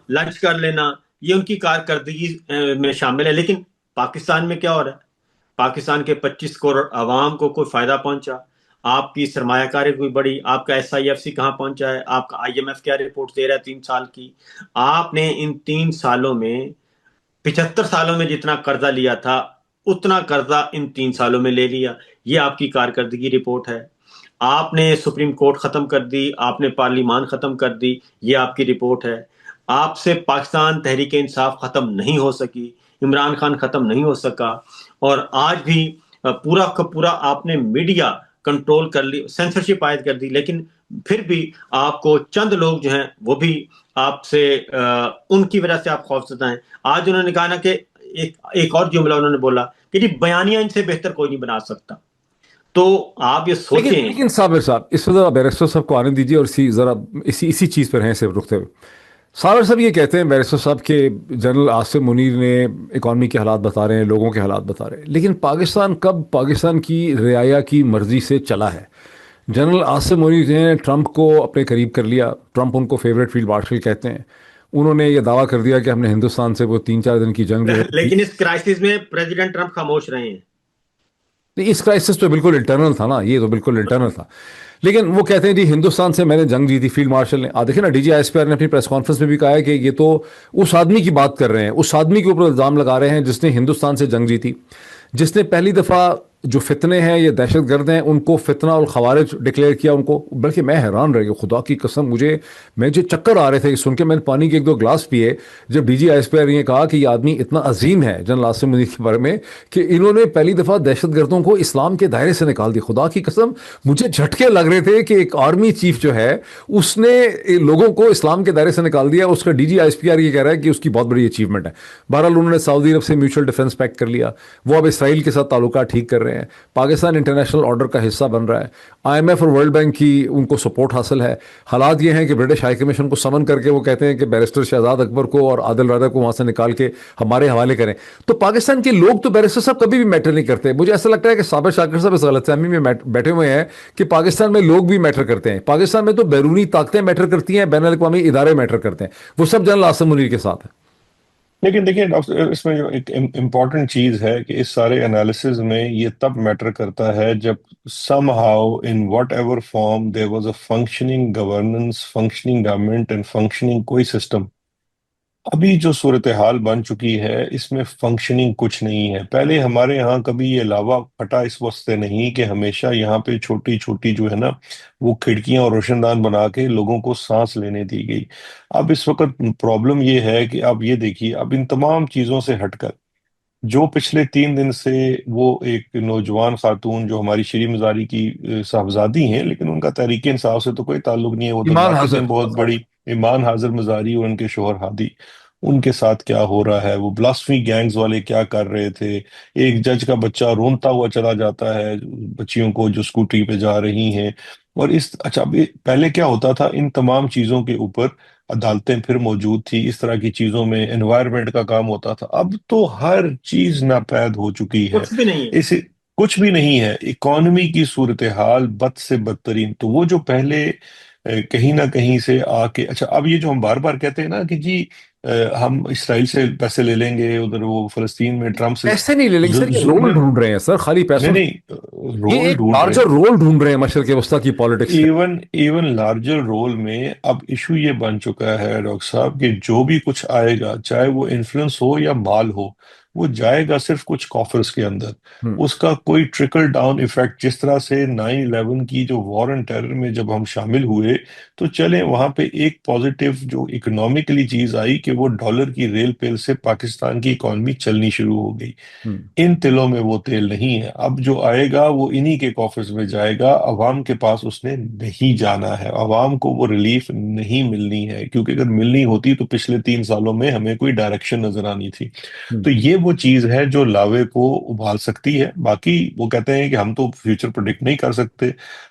لنچ کر لینا، یہ ان کی کارکردگی میں شامل ہے. لیکن پاکستان میں کیا ہو رہا ہے؟ پاکستان کے 25 کروڑ عوام کو کوئی فائدہ پہنچا؟ آپ کی سرمایہ کاری کوئی بڑی؟ آپ کا ایس آئی ایف سی کہاں پہنچا ہے؟ آپ کا آئی ایم ایف کیا رپورٹ دے رہا ہے 3 سال کی؟ آپ نے ان 3 سالوں میں 75 سالوں میں جتنا قرضہ لیا تھا اتنا قرضہ ان 3 سالوں میں لے لیا. یہ آپ کی کارکردگی رپورٹ ہے. آپ نے سپریم کورٹ ختم کر دی، آپ نے پارلیمان ختم کر دی، یہ آپ کی رپورٹ ہے. آپ سے پاکستان تحریک انصاف ختم نہیں ہو سکی، عمران خان ختم نہیں ہو سکا، اور آج بھی پورا کا پورا آپ نے میڈیا کنٹرول کر لی، سینسرشپ عائد کر دی، لیکن پھر بھی آپ کو چند لوگ جو ہیں وہ بھی آپ سے ان کی وجہ سے آپ خوفزدہ ہیں۔ آج انہوں نے کہا نا کہ ایک اور جملہ انہوں نے بولا کہ جی بیانیہ ان سے بہتر کوئی نہیں بنا سکتا۔ تو آپ یہ سوچیں۔ لیکن صابر صاحب اس پہ ذرا بیرسٹر صاحب کو آنے دیجیے، اور اسی چیز پر ہیں صرف رکتے ہوئے۔ صابر صاحب یہ کہتے ہیں بیرسٹر صاحب کہ جنرل عاصم منیر نے اکانومی کے حالات بتا رہے ہیں، لوگوں کے حالات بتا رہے ہیں، لیکن پاکستان کب پاکستان کی رعایا کی مرضی سے چلا ہے؟ جنرل عاصم منیر نے ٹرمپ کو اپنے قریب کر لیا، ٹرمپ ان کو فیوریٹ فیلڈ مارشل کہتے ہیں، انہوں نے یہ دعویٰ کر دیا کہ ہم نے ہندوستان سے وہ 3-4 دن کی جنگ جو ہے، لیکن اس کرائسس میں پریزیڈنٹ ٹرمپ خاموش رہے ہیں۔ اس کرائسس تو بالکل انٹرنل تھا نا، یہ تو بالکل انٹرنل تھا، لیکن وہ کہتے ہیں جی ہندوستان سے میں نے جنگ جیتی فیلڈ مارشل نے۔ دیکھیں نا، D G I S P R نے اپنی پریس کانفرنس میں بھی کہا ہے کہ یہ تو اس آدمی کی بات کر رہے ہیں، اس آدمی کے اوپر الزام لگا رہے ہیں جس نے ہندوستان سے جنگ جیتی، جس نے پہلی دفعہ جو فتنے ہیں، یہ دہشت گرد ہیں، ان کو فتنہ الخوارج ڈکلیئر کیا ان کو۔ بلکہ میں حیران رہ گیا، خدا کی قسم میں جو چکر آ رہے تھے سن کے، میں نے پانی کے 1-2 گلاس پیے جب D G I S P R نے کہا کہ یہ آدمی اتنا عظیم ہے جنرل عاصم منیر کے بارے میں کہ انہوں نے پہلی دفعہ دہشت گردوں کو اسلام کے دائرے سے نکال دی۔ خدا کی قسم مجھے جھٹکے لگ رہے تھے کہ ایک آرمی چیف جو ہے اس نے لوگوں کو اسلام کے دائرے سے نکال دیا، اس کا D G I S P R یہ کہہ رہا ہے کہ اس کی بہت بڑی اچیومنٹ ہے۔ بہرحال انہوں نے سعودی عرب سے میوچل ڈیفنس پیکٹ کر لیا، وہ اب اسرائیل کے ساتھ تعلقات ٹھیک کر رہے ہیں، پاکستان انٹرنیشنل آرڈر کا حصہ بن رہا ہے، آئی ایم ایف اور ورلڈ بینک کی ان کو سپورٹ حاصل ہے۔ حالات یہ ہیں کہ برٹش ہائی کمیشن کو سمن کر کے وہ کہتے ہیں کہ بیرسٹر شہزاد اکبر کو اور عادل راجہ کو وہاں سے نکال کے ہمارے حوالے کریں۔ تو پاکستان کے لوگ تو بیرسٹر صاحب کبھی بھی میٹر نہیں کرتے۔ مجھے ایسا لگتا ہے کہ صابر شاکر صاحب اس غلط فہمی میں بیٹھے ہوئے ہیں کہ پاکستان میں لوگ بھی میٹر کرتے ہیں۔ پاکستان میں تو بیرونی طاقتیں میٹر کرتی ہیں، بین الاقوامی ادارے میٹر کرتے ہیں، وہ سب جنرل عاصم منیر کے ساتھ ہے۔ لیکن دیکھیں ڈاکٹر، اس میں جو ایک امپورٹنٹ چیز ہے کہ اس سارے انالیسز میں یہ تب میٹر کرتا ہے جب some how in what ever form there was a functioning governance, functioning government and functioning کوئی سسٹم۔ ابھی جو صورتحال بن چکی ہے اس میں فنکشننگ کچھ نہیں ہے۔ پہلے ہمارے ہاں کبھی یہ لاوا پھٹا اس واسطے نہیں کہ ہمیشہ یہاں پہ چھوٹی چھوٹی جو ہے نا وہ کھڑکیاں اور روشن دان بنا کے لوگوں کو سانس لینے دی گئی۔ اب اس وقت پرابلم یہ ہے کہ اب یہ دیکھیے، اب ان تمام چیزوں سے ہٹ کر جو پچھلے 3 دن سے وہ ایک نوجوان خاتون جو ہماری شری مزاری کی صاحبزادی ہیں، لیکن ان کا تحریک انصاف سے تو کوئی تعلق نہیں ہے، وہ تو ایمان ناقص حاضر ہیں بہت بڑی، ایمان حاضر مزاری اور ان کے شوہر ہادی، ان کے ساتھ کیا ہو رہا ہے، وہ بلاسفی گینگز والے کیا کر رہے تھے۔ ایک جج کا بچہ رونتا ہوا چلا جاتا ہے بچیوں کو جو اسکوٹری پہ جا رہی ہیں، اور اچھا پہلے کیا ہوتا تھا، ان تمام چیزوں کے اوپر عدالتیں پھر موجود تھی، اس طرح کی چیزوں میں انوائرمنٹ کا کام ہوتا تھا۔ اب تو ہر چیز ناپید ہو چکی ہے، کچھ بھی نہیں ہے۔ اسے کچھ بھی نہیں ہے۔ اکانومی کی صورتحال بد سے بدترین۔ تو وہ جو پہلے کہیں نہ کہیں سے آ کے، اچھا اب یہ جو ہم بار بار کہتے ہیں نا کہ جی ہم اسرائیل سے پیسے لے لیں گے، ادھر وہ فلسطین میں ٹرمپ سے ایسے نہیں لے لیں گے سر، یہ رول ڈھونڈ رہے ہیں سر، خالی پیسوں نہیں یہ رول ایک ڈھونڈ رہے لارجر رول ڈھونڈ رہے ہیں مشرق وسطیٰ کی پالیٹکس میں۔ ایون لارجر رول میں اب ایشو یہ بن چکا ہے ڈاکٹر صاحب کہ جو بھی کچھ آئے گا، چاہے وہ انفلوئنس ہو یا مال ہو، وہ جائے گا صرف کچھ کافرز کے اندر، اس کا کوئی ٹرکل ڈاؤن ایفیکٹ، جس طرح سے 9/11 کی جو وار اینڈ ٹیرر میں جب ہم شامل ہوئے تو چلیں وہاں پہ ایک پازیٹیو جو اکنامکلی چیز آئی کہ وہ ڈالر کی ریل پیل سے پاکستان کی اکانومی چلنی شروع ہو گئی۔ ان تلوں میں وہ تیل نہیں ہے، اب جو آئے گا وہ انہی کے کافرز میں جائے گا، عوام کے پاس اس نے نہیں جانا ہے، عوام کو وہ ریلیف نہیں ملنی ہے، کیونکہ اگر ملنی ہوتی تو پچھلے 3 سالوں میں ہمیں کوئی ڈائریکشن نظر آنی تھی۔ تو یہ وہ چیز ہے جو لاوے کو ابھال سکتی ہے۔ باقی وہ کہتے ہیں کہ ہم تو فیوچر پریڈکٹ نہیں کر سکتے،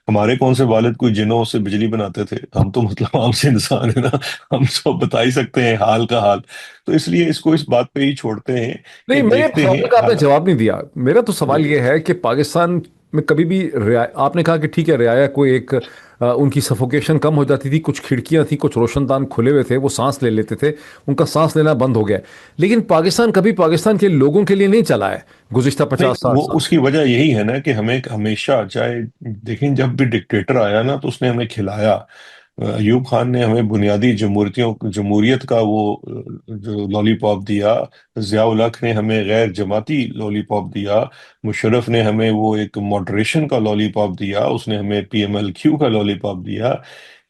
ہمارے کون سے والد کوئی جنوں سے بجلی بناتے تھے، ہم تو مطلب عام سے انسان ہے نا، ہم تو بتا ہی سکتے ہیں حال کا حال۔ تو اس لیے اس کو اس بات پہ ہی چھوڑتے ہیں کہ نہیں، میرے دیکھتے ہیں سوال کا آپ نے جواب نہیں دیا۔ میرا تو سوال یہ ہے کہ پاکستان میں کبھی بھی آپ نے کہا کہ ٹھیک ہے رعایا کو ایک ان کی سفوکیشن کم ہو جاتی تھی، کچھ کھڑکیاں تھیں، کچھ روشن دان کھلے ہوئے تھے، وہ سانس لے لیتے تھے، ان کا سانس لینا بند ہو گیا، لیکن پاکستان کبھی پاکستان کے لوگوں کے لیے نہیں چلا ہے گزشتہ نہیں، 50-60 وہ سال اس کی وجہ یہی ہے نا کہ ہمیں ہمیشہ، چاہے دیکھیں جب بھی ڈکٹیٹر آیا نا تو اس نے ہمیں کھلایا۔ ایوب خان نے ہمیں بنیادی جمہوریت کا وہ جو لالی پاپ دیا، ضیاء الحق نے ہمیں غیر جماعتی لالی پاپ دیا، مشرف نے ہمیں وہ ایک ماڈریشن کا لالی پاپ دیا، اس نے ہمیں PMLQ کا لالی پاپ دیا۔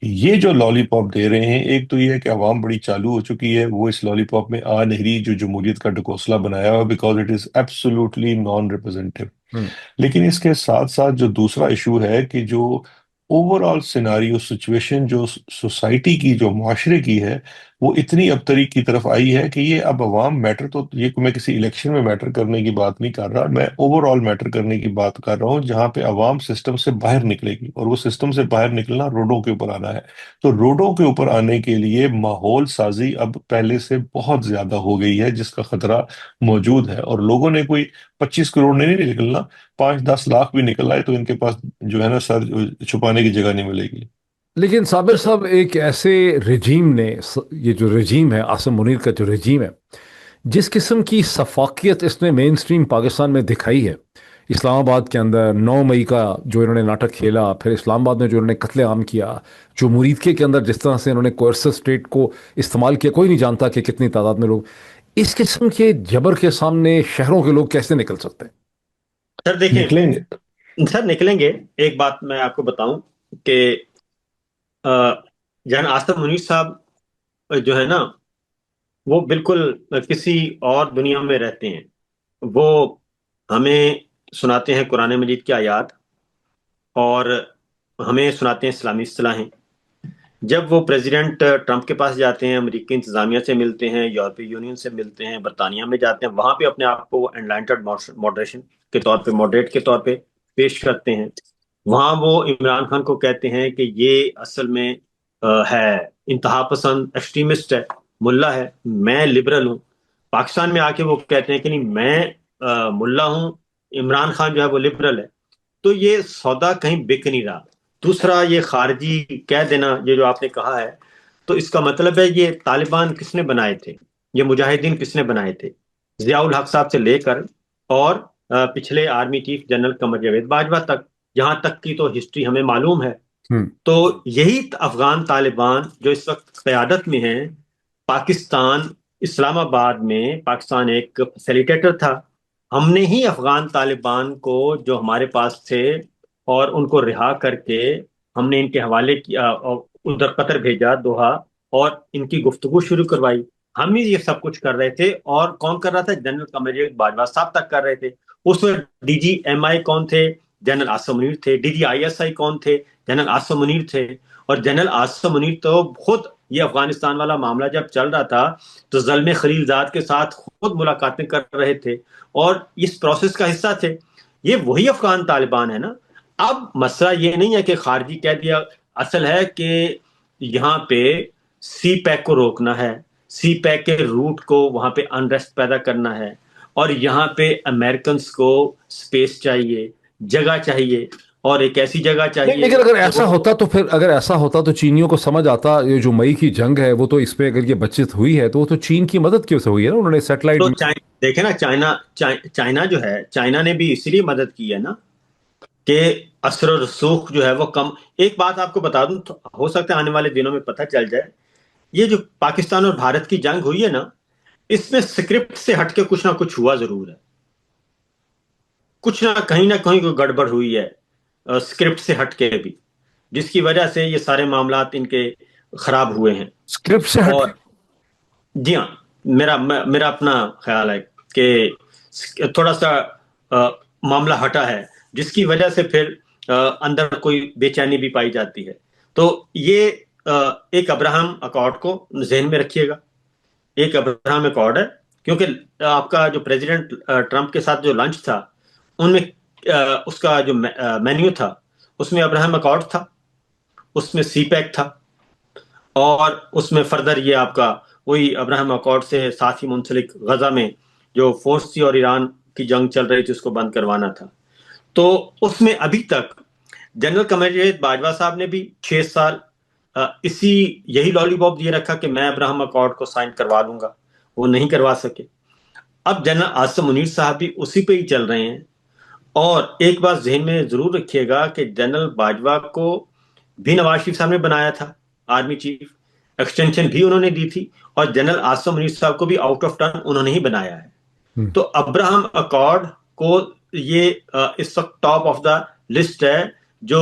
یہ جو لالی پاپ دے رہے ہیں، ایک تو یہ ہے کہ عوام بڑی چالو ہو چکی ہے، وہ اس لالی پاپ میں آ نہیں رہی جو جمہوریت کا ڈھکوسلا بنایا ہوا، because it is absolutely naan representative. ہم۔ لیکن اس کے ساتھ ساتھ جو دوسرا ایشو ہے کہ جو اوور آل سیناریو سچویشن جو سوسائٹی کی، جو معاشرے کی ہے، وہ اتنی ابتری کی طرف آئی ہے کہ یہ اب عوام میٹر، تو یہ میں کسی الیکشن میں میٹر کرنے کی بات نہیں کر رہا، میں اوور آل میٹر کرنے کی بات کر رہا ہوں، جہاں پہ عوام سسٹم سے باہر نکلے گی، اور وہ سسٹم سے باہر نکلنا روڈوں کے اوپر آنا ہے۔ تو روڈوں کے اوپر آنے کے لیے ماحول سازی اب پہلے سے بہت زیادہ ہو گئی ہے، جس کا خطرہ موجود ہے، اور لوگوں نے کوئی 25 کروڑ نہیں نکلنا، 5-10 لاکھ بھی نکل آئے تو ان کے پاس جو ہے نا سر چھپانے کی جگہ نہیں ملے گی۔ لیکن صابر صاحب، ایک ایسے رجیم نے، یہ جو رجیم ہے عاصم منیر کا جو رجیم ہے، جس قسم کی سفاکیت اس نے مین سٹریم پاکستان میں دکھائی ہے، اسلام آباد کے اندر 9 مئی کا جو انہوں نے ناٹک کھیلا، پھر اسلام آباد میں جو انہوں نے قتل عام کیا، جو مریدکے کے اندر جس طرح سے انہوں نے کوئرسو اسٹیٹ کو استعمال کیا، کوئی نہیں جانتا کہ کتنی تعداد میں لوگ، اس قسم کے جبر کے سامنے شہروں کے لوگ کیسے نکل سکتے ہیں؟ سر دیکھیں، نکلیں گے۔ سر نکلیں گے۔ ایک بات میں آپ کو بتاؤں کہ جہاں عاصم منیر صاحب جو ہے نا، وہ بالکل کسی اور دنیا میں رہتے ہیں۔ وہ ہمیں سناتے ہیں قرآن مجید کی آیات، اور ہمیں سناتے ہیں اسلامی اصطلاحیں۔ جب وہ پریزیڈنٹ ٹرمپ کے پاس جاتے ہیں، امریکی انتظامیہ سے ملتے ہیں، یورپی یونین سے ملتے ہیں، برطانیہ میں جاتے ہیں، وہاں پہ اپنے آپ کو انلائٹنڈ ماڈریشن کے طور پہ، ماڈریٹ کے طور پہ پیش کرتے ہیں۔ وہاں وہ عمران خان کو کہتے ہیں کہ یہ اصل میں ہے انتہا پسند ایکسٹریمسٹ ہے، ملا ہے، میں لبرل ہوں۔ پاکستان میں آ کے وہ کہتے ہیں کہ نہیں، میں ملا ہوں، عمران خان جو ہے وہ لبرل ہے۔ تو یہ سودا کہیں بک نہیں رہا۔ دوسرا، یہ خارجی کہہ دینا، یہ جو آپ نے کہا ہے، تو اس کا مطلب ہے یہ طالبان کس نے بنائے تھے، یہ مجاہدین کس نے بنائے تھے؟ ضیاء الحق صاحب سے لے کر اور پچھلے army chief general Qamar Javed Bajwa تک، جہاں تک کی تو ہسٹری ہمیں معلوم ہے۔ تو یہی افغان طالبان جو اس وقت قیادت میں ہیں پاکستان، اسلام آباد میں، پاکستان ایک فیسیلیٹیٹر تھا۔ ہم نے ہی افغان طالبان کو جو ہمارے پاس تھے اور ان کو رہا کر کے ہم نے ان کے حوالے کیا، اور ادھر قطر بھیجا، دوحہ، اور ان کی گفتگو شروع کروائی۔ ہم ہی یہ سب کچھ کر رہے تھے، اور کون کر رہا تھا؟ جنرل قمر جاوید باجوہ صاحب تک کر رہے تھے۔ اس وقت ڈی جی ایم آئی کون تھے؟ جنرل عاصم منیر تھے۔ D G I S I کون تھے؟ جنرل عاصم منیر تھے۔ اور جنرل عاصم منیر تو خود یہ افغانستان والا معاملہ جب چل رہا تھا تو زلمے خلیل زاد کے ساتھ خود ملاقاتیں کر رہے تھے اور اس پروسیس کا حصہ تھے۔ یہ وہی افغان طالبان ہے نا۔ اب مسئلہ یہ نہیں ہے کہ خارجی کہہ دیا، اصل ہے کہ یہاں پہ سی پیک کو روکنا ہے، سی پیک کے روٹ کو وہاں پہ انریسٹ پیدا کرنا ہے، اور یہاں پہ امریکنز کو سپیس چاہیے، جگہ چاہیے، اور ایک ایسی جگہ چاہیے۔ لیکن اگر ایسا ہوتا تو پھر، اگر ایسا ہوتا تو چینیوں کو سمجھ آتا، یہ جو مئی کی جنگ ہے وہ تو اس پہ اگر یہ بچت ہوئی ہے تو وہ تو چین کی مدد کیوں سے ہوئی ہے نا، انہوں نے سیٹلائٹ۔ تو دیکھیں نا، چائنا جو ہے، چائنا نے بھی اسی لیے مدد کی ہے نا کہ اثر و رسوخ جو ہے وہ کم۔ ایک بات آپ کو بتا دوں، ہو سکتا ہے آنے والے دنوں میں پتہ چل جائے، یہ جو پاکستان اور بھارت کی جنگ ہوئی ہے نا، اس میں سکرپٹ سے ہٹ کے کچھ نہ کچھ ہوا ضرور ہے، کچھ نہ کہیں کوئی گڑبڑ ہوئی ہے سکرپٹ سے ہٹ کے بھی، جس کی وجہ سے یہ سارے معاملات ان کے خراب ہوئے ہیں۔ اسکرپٹ سے ہٹ اور جی ہاں، میرا اپنا خیال ہے کہ تھوڑا سا معاملہ ہٹا ہے، جس کی وجہ سے پھر اندر کوئی بے چینی بھی پائی جاتی ہے۔ تو یہ ایک ابراہم اکارڈ کو ذہن میں رکھیے گا، ایک ابراہم اکارڈ ہے، کیونکہ آپ کا جو پریزیڈنٹ ٹرمپ کے ساتھ جو لنچ تھا، ان میں اس کا جو مینیو تھا اس میں ابراہم اکارڈ تھا، اس میں سی پیک تھا، اور اس میں فردر یہ آپ کا وہی ابراہم اکارڈ سے ساتھ ہی منسلک غزہ میں جو فورس تھی اور ایران کی جنگ چل رہی تھی اس کو بند کروانا تھا۔ تو اس میں ابھی تک جنرل قمر جاوید باجوہ صاحب نے بھی 6 سال یہی لالی پاپ دیے رکھا کہ میں ابراہم اکارڈ کو سائن کروا لوں گا، وہ نہیں کروا سکے۔ اب جنرل عاصم منیر صاحب بھی اسی پہ ہی چل رہے ہیں۔ اور ایک بات ذہن میں ضرور رکھیے گا کہ جنرل باجوہ کو بھی نواز شریف صاحب نے بنایا تھا آرمی چیف، ایکسٹینشن بھی انہوں نے دی تھی، اور جنرل عاصم منیر صاحب کو بھی آؤٹ آف ٹرن انہوں نے ہی بنایا ہے۔ تو ابراہم اکارڈ کو یہ اس وقت ٹاپ آف دا لسٹ ہے جو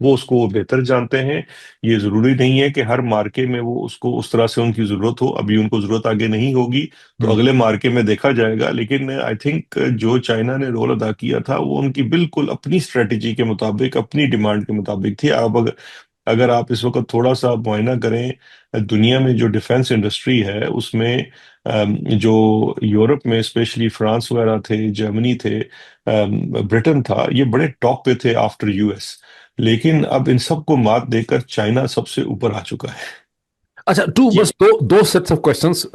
وہ اس کو بہتر جانتے ہیں. یہ ضروری نہیں ہے کہ ہر مارکے میں وہ اس کو اس طرح سے ان کی ضرورت ہو. ابھی ان کو ضرورت آگے نہیں ہوگی تو اگلے مارکے میں دیکھا جائے گا. لیکن آئی تھنک جو چائنا نے رول ادا کیا تھا وہ ان کی بالکل اپنی اسٹریٹجی کے مطابق، اپنی ڈیمانڈ کے مطابق تھی. اگر آپ اس وقت تھوڑا سا معائنہ کریں دنیا میں جو ڈیفنس انڈسٹری ہے اس میں، جو یورپ میں اسپیشلی فرانس وغیرہ تھے، جرمنی تھے، برٹن تھا، یہ بڑے ٹاپ پہ تھے آفٹر یو ایس. لیکن اب ان سب کو مات دے کر چائنا سب سے اوپر آ چکا ہے. اچھا بس دو سیٹس آف کوشچنس.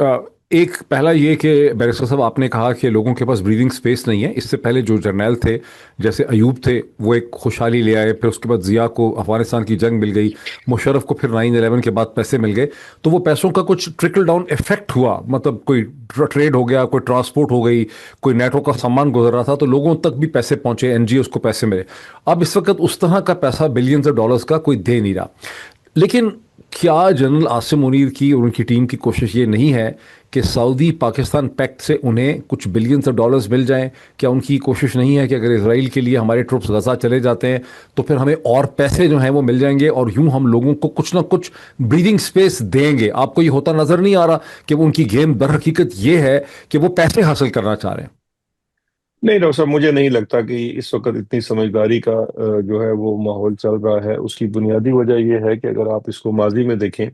ایک پہلا یہ کہ بیرسٹر صاحب آپ نے کہا کہ لوگوں کے پاس بریدنگ سپیس نہیں ہے. اس سے پہلے جو جرنیل تھے جیسے ایوب تھے وہ ایک خوشحالی لے آئے، پھر اس کے بعد ضیاء کو افغانستان کی جنگ مل گئی، مشرف کو پھر 9/11 کے بعد پیسے مل گئے، تو وہ پیسوں کا کچھ ٹرکل ڈاؤن افیکٹ ہوا. مطلب کوئی ٹریڈ ہو گیا، کوئی ٹرانسپورٹ ہو گئی، کوئی نیٹو کا سامان گزر رہا تھا تو لوگوں تک بھی پیسے پہنچے، این جی اوز کو پیسے ملے. اب اس وقت اس طرح کا پیسہ بلینز آف ڈالرز کا کوئی دے نہیں رہا. لیکن کیا جنرل عاصم منیر کی اور ان کی ٹیم کی کوشش یہ نہیں ہے کہ سعودی پاکستان پیکٹ سے انہیں کچھ بلینز آف ڈالرز مل جائیں؟ کیا ان کی کوشش نہیں ہے کہ اگر اسرائیل کے لیے ہمارے ٹروپس غزہ چلے جاتے ہیں تو پھر ہمیں اور پیسے جو ہیں وہ مل جائیں گے اور یوں ہم لوگوں کو کچھ نہ کچھ بریدنگ سپیس دیں گے؟ آپ کو یہ ہوتا نظر نہیں آ رہا کہ وہ ان کی گیم در حقیقت یہ ہے کہ وہ پیسے حاصل کرنا چاہ رہے ہیں؟ نہیں ڈاکٹر صاحب، مجھے نہیں لگتا کہ اس وقت اتنی سمجھداری کا جو ہے وہ ماحول چل رہا ہے. اس کی بنیادی وجہ یہ ہے کہ اگر آپ اس کو ماضی میں دیکھیں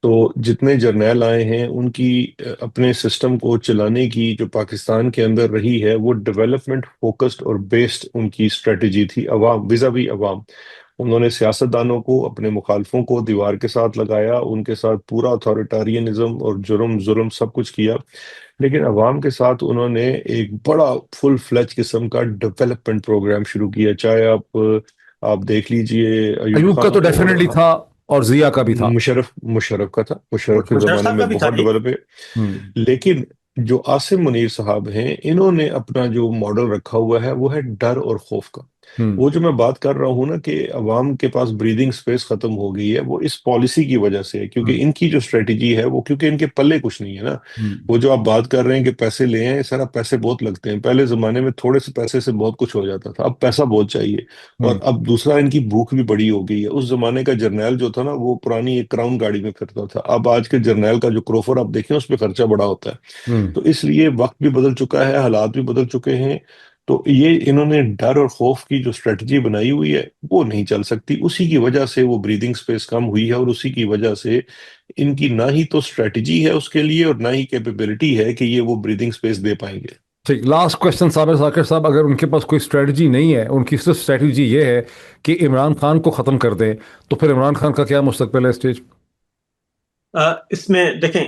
تو جتنے جرنیل آئے ہیں ان کی اپنے سسٹم کو چلانے کی جو پاکستان کے اندر رہی ہے وہ ڈیولپمنٹ فوکسڈ اور بیسڈ ان کی اسٹریٹجی تھی، عوام وزابی عوام. انہوں نے سیاستدانوں کو، اپنے مخالفوں کو دیوار کے ساتھ لگایا، ان کے ساتھ پورا اتھارٹیرینزم اور جرم ظلم سب کچھ کیا. لیکن عوام کے ساتھ انہوں نے ایک بڑا فل فلیج قسم کا ڈیولپمنٹ پروگرام شروع کیا. چاہے آپ دیکھ لیجئے ایوب ایوب کا تو خان اور ڈیفینیٹلی تھا اور ضیاء کا بھی تھا. مشرف کا تھا. مشرف کے مشرف زمانے صاحب میں کا بھی تھا بہت جی. ڈیولپ ہے. لیکن جو عاصم منیر صاحب ہیں انہوں نے اپنا جو ماڈل رکھا ہوا ہے وہ ہے ڈر اور خوف کا. وہ جو میں بات کر رہا ہوں نا کہ عوام کے پاس بریدنگ سپیس ختم ہو گئی ہے، وہ اس پالیسی کی وجہ سے ہے. کیونکہ ان کی جو اسٹریٹجی ہے وہ، کیونکہ ان کے پلے کچھ نہیں ہے نا. وہ جو آپ بات کر رہے ہیں کہ پیسے لے ہیں، سر اب پیسے بہت لگتے ہیں. پہلے زمانے میں تھوڑے سے پیسے سے بہت کچھ ہو جاتا تھا، اب پیسہ بہت چاہیے. اور اب دوسرا ان کی بھوک بھی بڑی ہو گئی ہے. اس زمانے کا جرنیل جو تھا نا وہ پرانی ایک کراؤن گاڑی میں پھرتا تھا. اب آج کے جرنیل کا جو کروفر آپ دیکھیں اس پہ خرچہ بڑا ہوتا ہے. تو اس لیے وقت بھی بدل چکا ہے، حالات بھی بدل چکے ہیں. تو یہ انہوں نے ڈر اور خوف کی جو اسٹریٹجی بنائی ہوئی ہے وہ نہیں چل سکتی. اسی کی وجہ سے وہ بریدنگ سپیس کم ہوئی ہے، اور اسی کی وجہ سے ان کی نہ ہی تو اسٹریٹجی ہے اس کے لیے اور نہ ہی کیپیبلٹی ہے کہ یہ وہ بریدنگ سپیس دے پائیں گے. ٹھیک. لاسٹ کوشچن صابر ذاکر صاحب، اگر ان کے پاس کوئی اسٹریٹجی نہیں ہے، ان کی صرف اسٹریٹجی یہ ہے کہ عمران خان کو ختم کر دیں، تو پھر عمران خان کا کیا مستقبل ہے اسٹیج؟ اس میں دیکھیں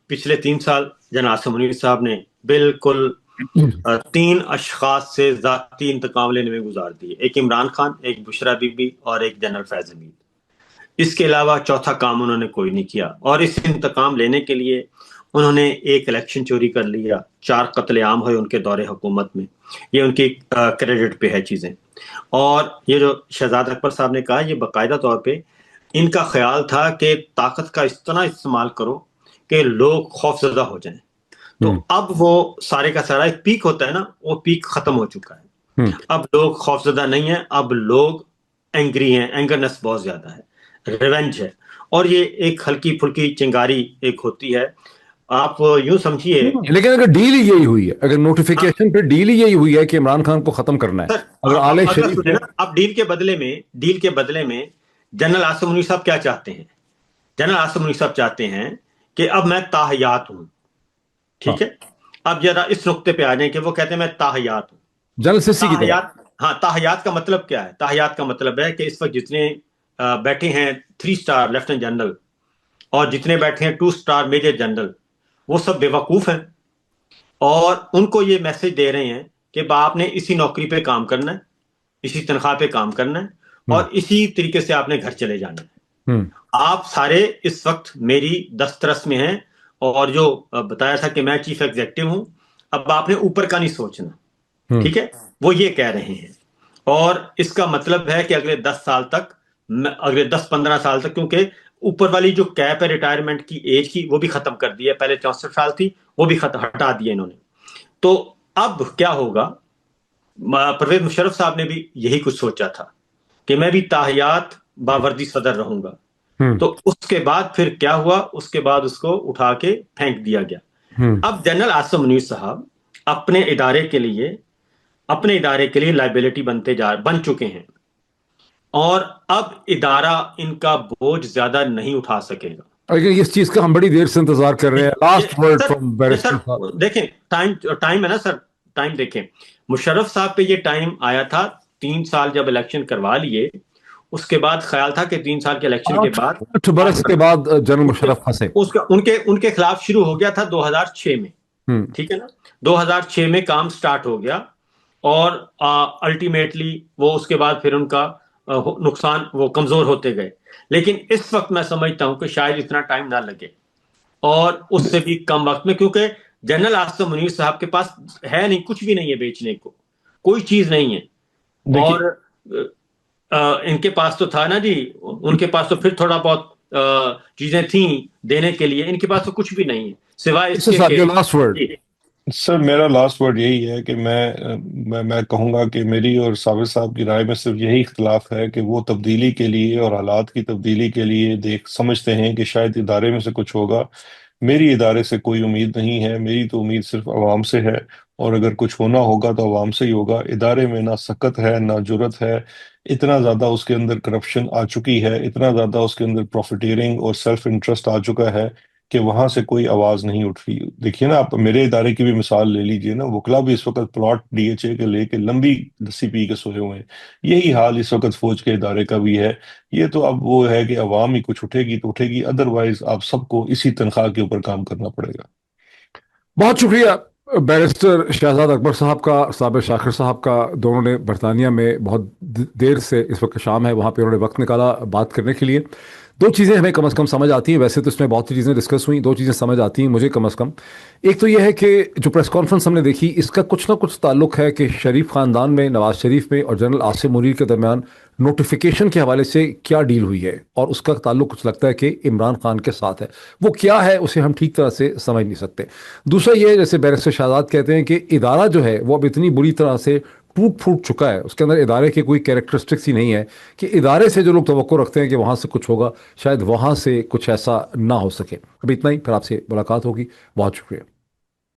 پچھلے 3 سال جناب عاصم منیر صاحب نے بالکل 3 اشخاص سے ذاتی انتقام لینے میں گزار دیے. ایک عمران خان، ایک بشرا بی بی اور ایک جنرل فیض حمید. اس کے علاوہ چوتھا کام انہوں نے کوئی نہیں کیا. اور اس انتقام لینے کے لیے انہوں نے ایک الیکشن چوری کر لیا، 4 قتل عام ہوئے ان کے دور حکومت میں. یہ ان کی کریڈٹ پہ ہے چیزیں. اور یہ جو شہزاد اکبر صاحب نے کہا، یہ باقاعدہ طور پہ ان کا خیال تھا کہ طاقت کا اس طرح استعمال کرو کہ لوگ خوف زدہ ہو جائیں. تو اب وہ سارے کا سارا ایک پیک ہوتا ہے نا، وہ پیک ختم ہو چکا ہے. اب لوگ خوف زدہ نہیں ہیں، اب لوگ اینگری ہیں، اینگرنس بہت زیادہ ہے، ریونج ہے. اور یہ ایک ہلکی پھلکی چنگاری ایک ہوتی ہے. آپ یوں سمجھیے. لیکن اگر ڈیل ہی یہی ہوئی ہے، اگر نوٹیفیکیشن پہ ڈیل ہی یہی ہوئی ہے کہ عمران خان کو ختم کرنا ہے، اگر آل شریف سنیں نا، اب ڈیل کے بدلے میں جنرل عاصم منیر صاحب کیا چاہتے ہیں؟ جنرل عاصم منیر صاحب چاہتے ہیں کہ اب میں تاحیات ہوں. ٹھیک ہے، اب ذرا اس نقطے پہ آ جائیں کہ وہ کہتے ہیں میں تاحیات ہوں. جنرل سسی کی طرح. ہاں، تاحیات کا مطلب کیا ہے؟ تاحیات کا مطلب ہے کہ اس وقت جتنے بیٹھے ہیں 3 اسٹار لیفٹنٹ جنرل اور جتنے بیٹھے ہیں 2 اسٹار میجر جنرل، وہ سب بے وقوف ہیں. اور ان کو یہ میسج دے رہے ہیں کہ آپ نے اسی نوکری پہ کام کرنا ہے، اسی تنخواہ پہ کام کرنا ہے، اور اسی طریقے سے آپ نے گھر چلے جانا ہے. آپ سارے اس وقت میری دسترس میں ہیں، اور جو بتایا تھا کہ میں چیف ایگزیکٹو ہوں، اب آپ نے اوپر کا نہیں سوچنا. ٹھیک ہے، وہ یہ کہہ رہے ہیں. اور اس کا مطلب ہے کہ اگلے 10 سال تک، اگلے 10-15 سال تک، کیونکہ اوپر والی جو کیپ ہے ریٹائرمنٹ کی ایج کی وہ بھی ختم کر دی ہے. پہلے 64 سال تھی، وہ بھی ہٹا دی انہوں نے. تو اب کیا ہوگا؟ پرویز مشرف صاحب نے بھی یہی کچھ سوچا تھا کہ میں بھی تاحیات باوردی صدر رہوں گا. تو اس کے بعد پھر کیا ہوا؟ اس کے بعد اس کو اٹھا کے پھینک دیا گیا. اب جنرل عاصم منیر صاحب اپنے ادارے کے لیے لائبلٹی بن چکے ہیں، اور اب ادارہ ان کا بوجھ زیادہ نہیں اٹھا سکے گا. لیکن اس چیز کا ہم بڑی دیر سے انتظار کر رہے ہیں. لاسٹ ورڈ فرام بیرسٹر صاحب. دیکھیں ٹائم ہے نا سر، ٹائم دیکھیں. مشرف صاحب پہ یہ ٹائم آیا تھا 3 سال جب الیکشن کروا لیے، اس کے بعد خیال تھا کہ 3 سال کے الیکشن کے بعد 8 برس کے بعد جنرل مشرف پھنسے. ان کے خلاف شروع ہو گیا تھا 2006 میں. ٹھیک ہے نا، 2006 میں کام سٹارٹ ہو گیا، اور الٹیمیٹلی وہ اس کے بعد پھر ان کا نقصان، وہ کمزور ہوتے گئے. لیکن اس وقت میں سمجھتا ہوں کہ شاید اتنا ٹائم نہ لگے، اور اس سے بھی کم وقت میں، کیونکہ جنرل عاصم منیر صاحب کے پاس ہے نہیں، کچھ بھی نہیں ہے بیچنے کو، کوئی چیز نہیں ہے. اور ان کے پاس تو تھا نا جی، ان کے پاس تو پھر تھوڑا بہت چیزیں تھیں دینے کے لیے، ان کے پاس تو کچھ بھی نہیں ہے سوائے اس کے. لاسٹ ورڈ سر، میرا لاسٹ ورڈ یہی ہے کہ میں کہوں گا کہ میری اور ثابت صاحب کی رائے میں صرف یہی اختلاف ہے کہ وہ تبدیلی کے لیے اور حالات کی تبدیلی کے لیے سمجھتے ہیں کہ شاید ادارے میں سے کچھ ہوگا. میری ادارے سے کوئی امید نہیں ہے، میری تو امید صرف عوام سے ہے، اور اگر کچھ ہونا ہوگا تو عوام سے ہی ہوگا. ادارے میں نہ سکت ہے نہ جرت ہے، اتنا زیادہ اس کے اندر کرپشن آ چکی ہے، اتنا زیادہ اس کے اندر پروفیٹیرنگ اور سیلف انٹرسٹ آ چکا ہے کہ وہاں سے کوئی آواز نہیں اٹھ رہی. دیکھیے نا، آپ میرے ادارے کی بھی مثال لے لیجئے نا، وکلا بھی اس وقت پلاٹ ڈی ایچ اے کے لے کے لمبی لسی پی کے سوئے ہوئے ہیں. یہی حال اس وقت فوج کے ادارے کا بھی ہے. یہ تو اب وہ ہے کہ عوام ہی کچھ اٹھے گی تو اٹھے گی، ادروائز آپ سب کو اسی تنخواہ کے اوپر کام کرنا پڑے گا. بہت شکریہ بیرسٹر شہزاد اکبر صاحب کا، ثابت شاکر صاحب کا. دونوں نے برطانیہ میں بہت دیر سے، اس وقت شام ہے وہاں پہ، انہوں نے وقت نکالا بات کرنے کے لیے. 2 چیزیں ہمیں کم از کم سمجھ آتی ہیں، ویسے تو اس میں بہت سی چیزیں ڈسکس ہوئیں، 2 چیزیں سمجھ آتی ہیں مجھے کم از کم. ایک تو یہ ہے کہ جو پریس کانفرنس ہم نے دیکھی، اس کا کچھ نہ کچھ تعلق ہے کہ شریف خاندان میں، نواز شریف میں اور جنرل عاصم منیر کے درمیان نوٹیفیکیشن کے حوالے سے کیا ڈیل ہوئی ہے، اور اس کا تعلق کچھ لگتا ہے کہ عمران خان کے ساتھ ہے. وہ کیا ہے اسے ہم ٹھیک طرح سے سمجھ نہیں سکتے. دوسرا یہ، جیسے بیرسٹر شہزاد کہتے ہیں کہ ادارہ جو ہے وہ اب اتنی بری طرح سے ٹوٹ پھوٹ چکا ہے، اس کے اندر ادارے کے کوئی کیریکٹرسٹکس ہی نہیں ہے، کہ ادارے سے جو لوگ توقع رکھتے ہیں کہ وہاں سے کچھ ہوگا، شاید وہاں سے کچھ ایسا نہ ہو سکے. ابھی اتنا ہی، پھر آپ سے ملاقات ہوگی. بہت شکریہ.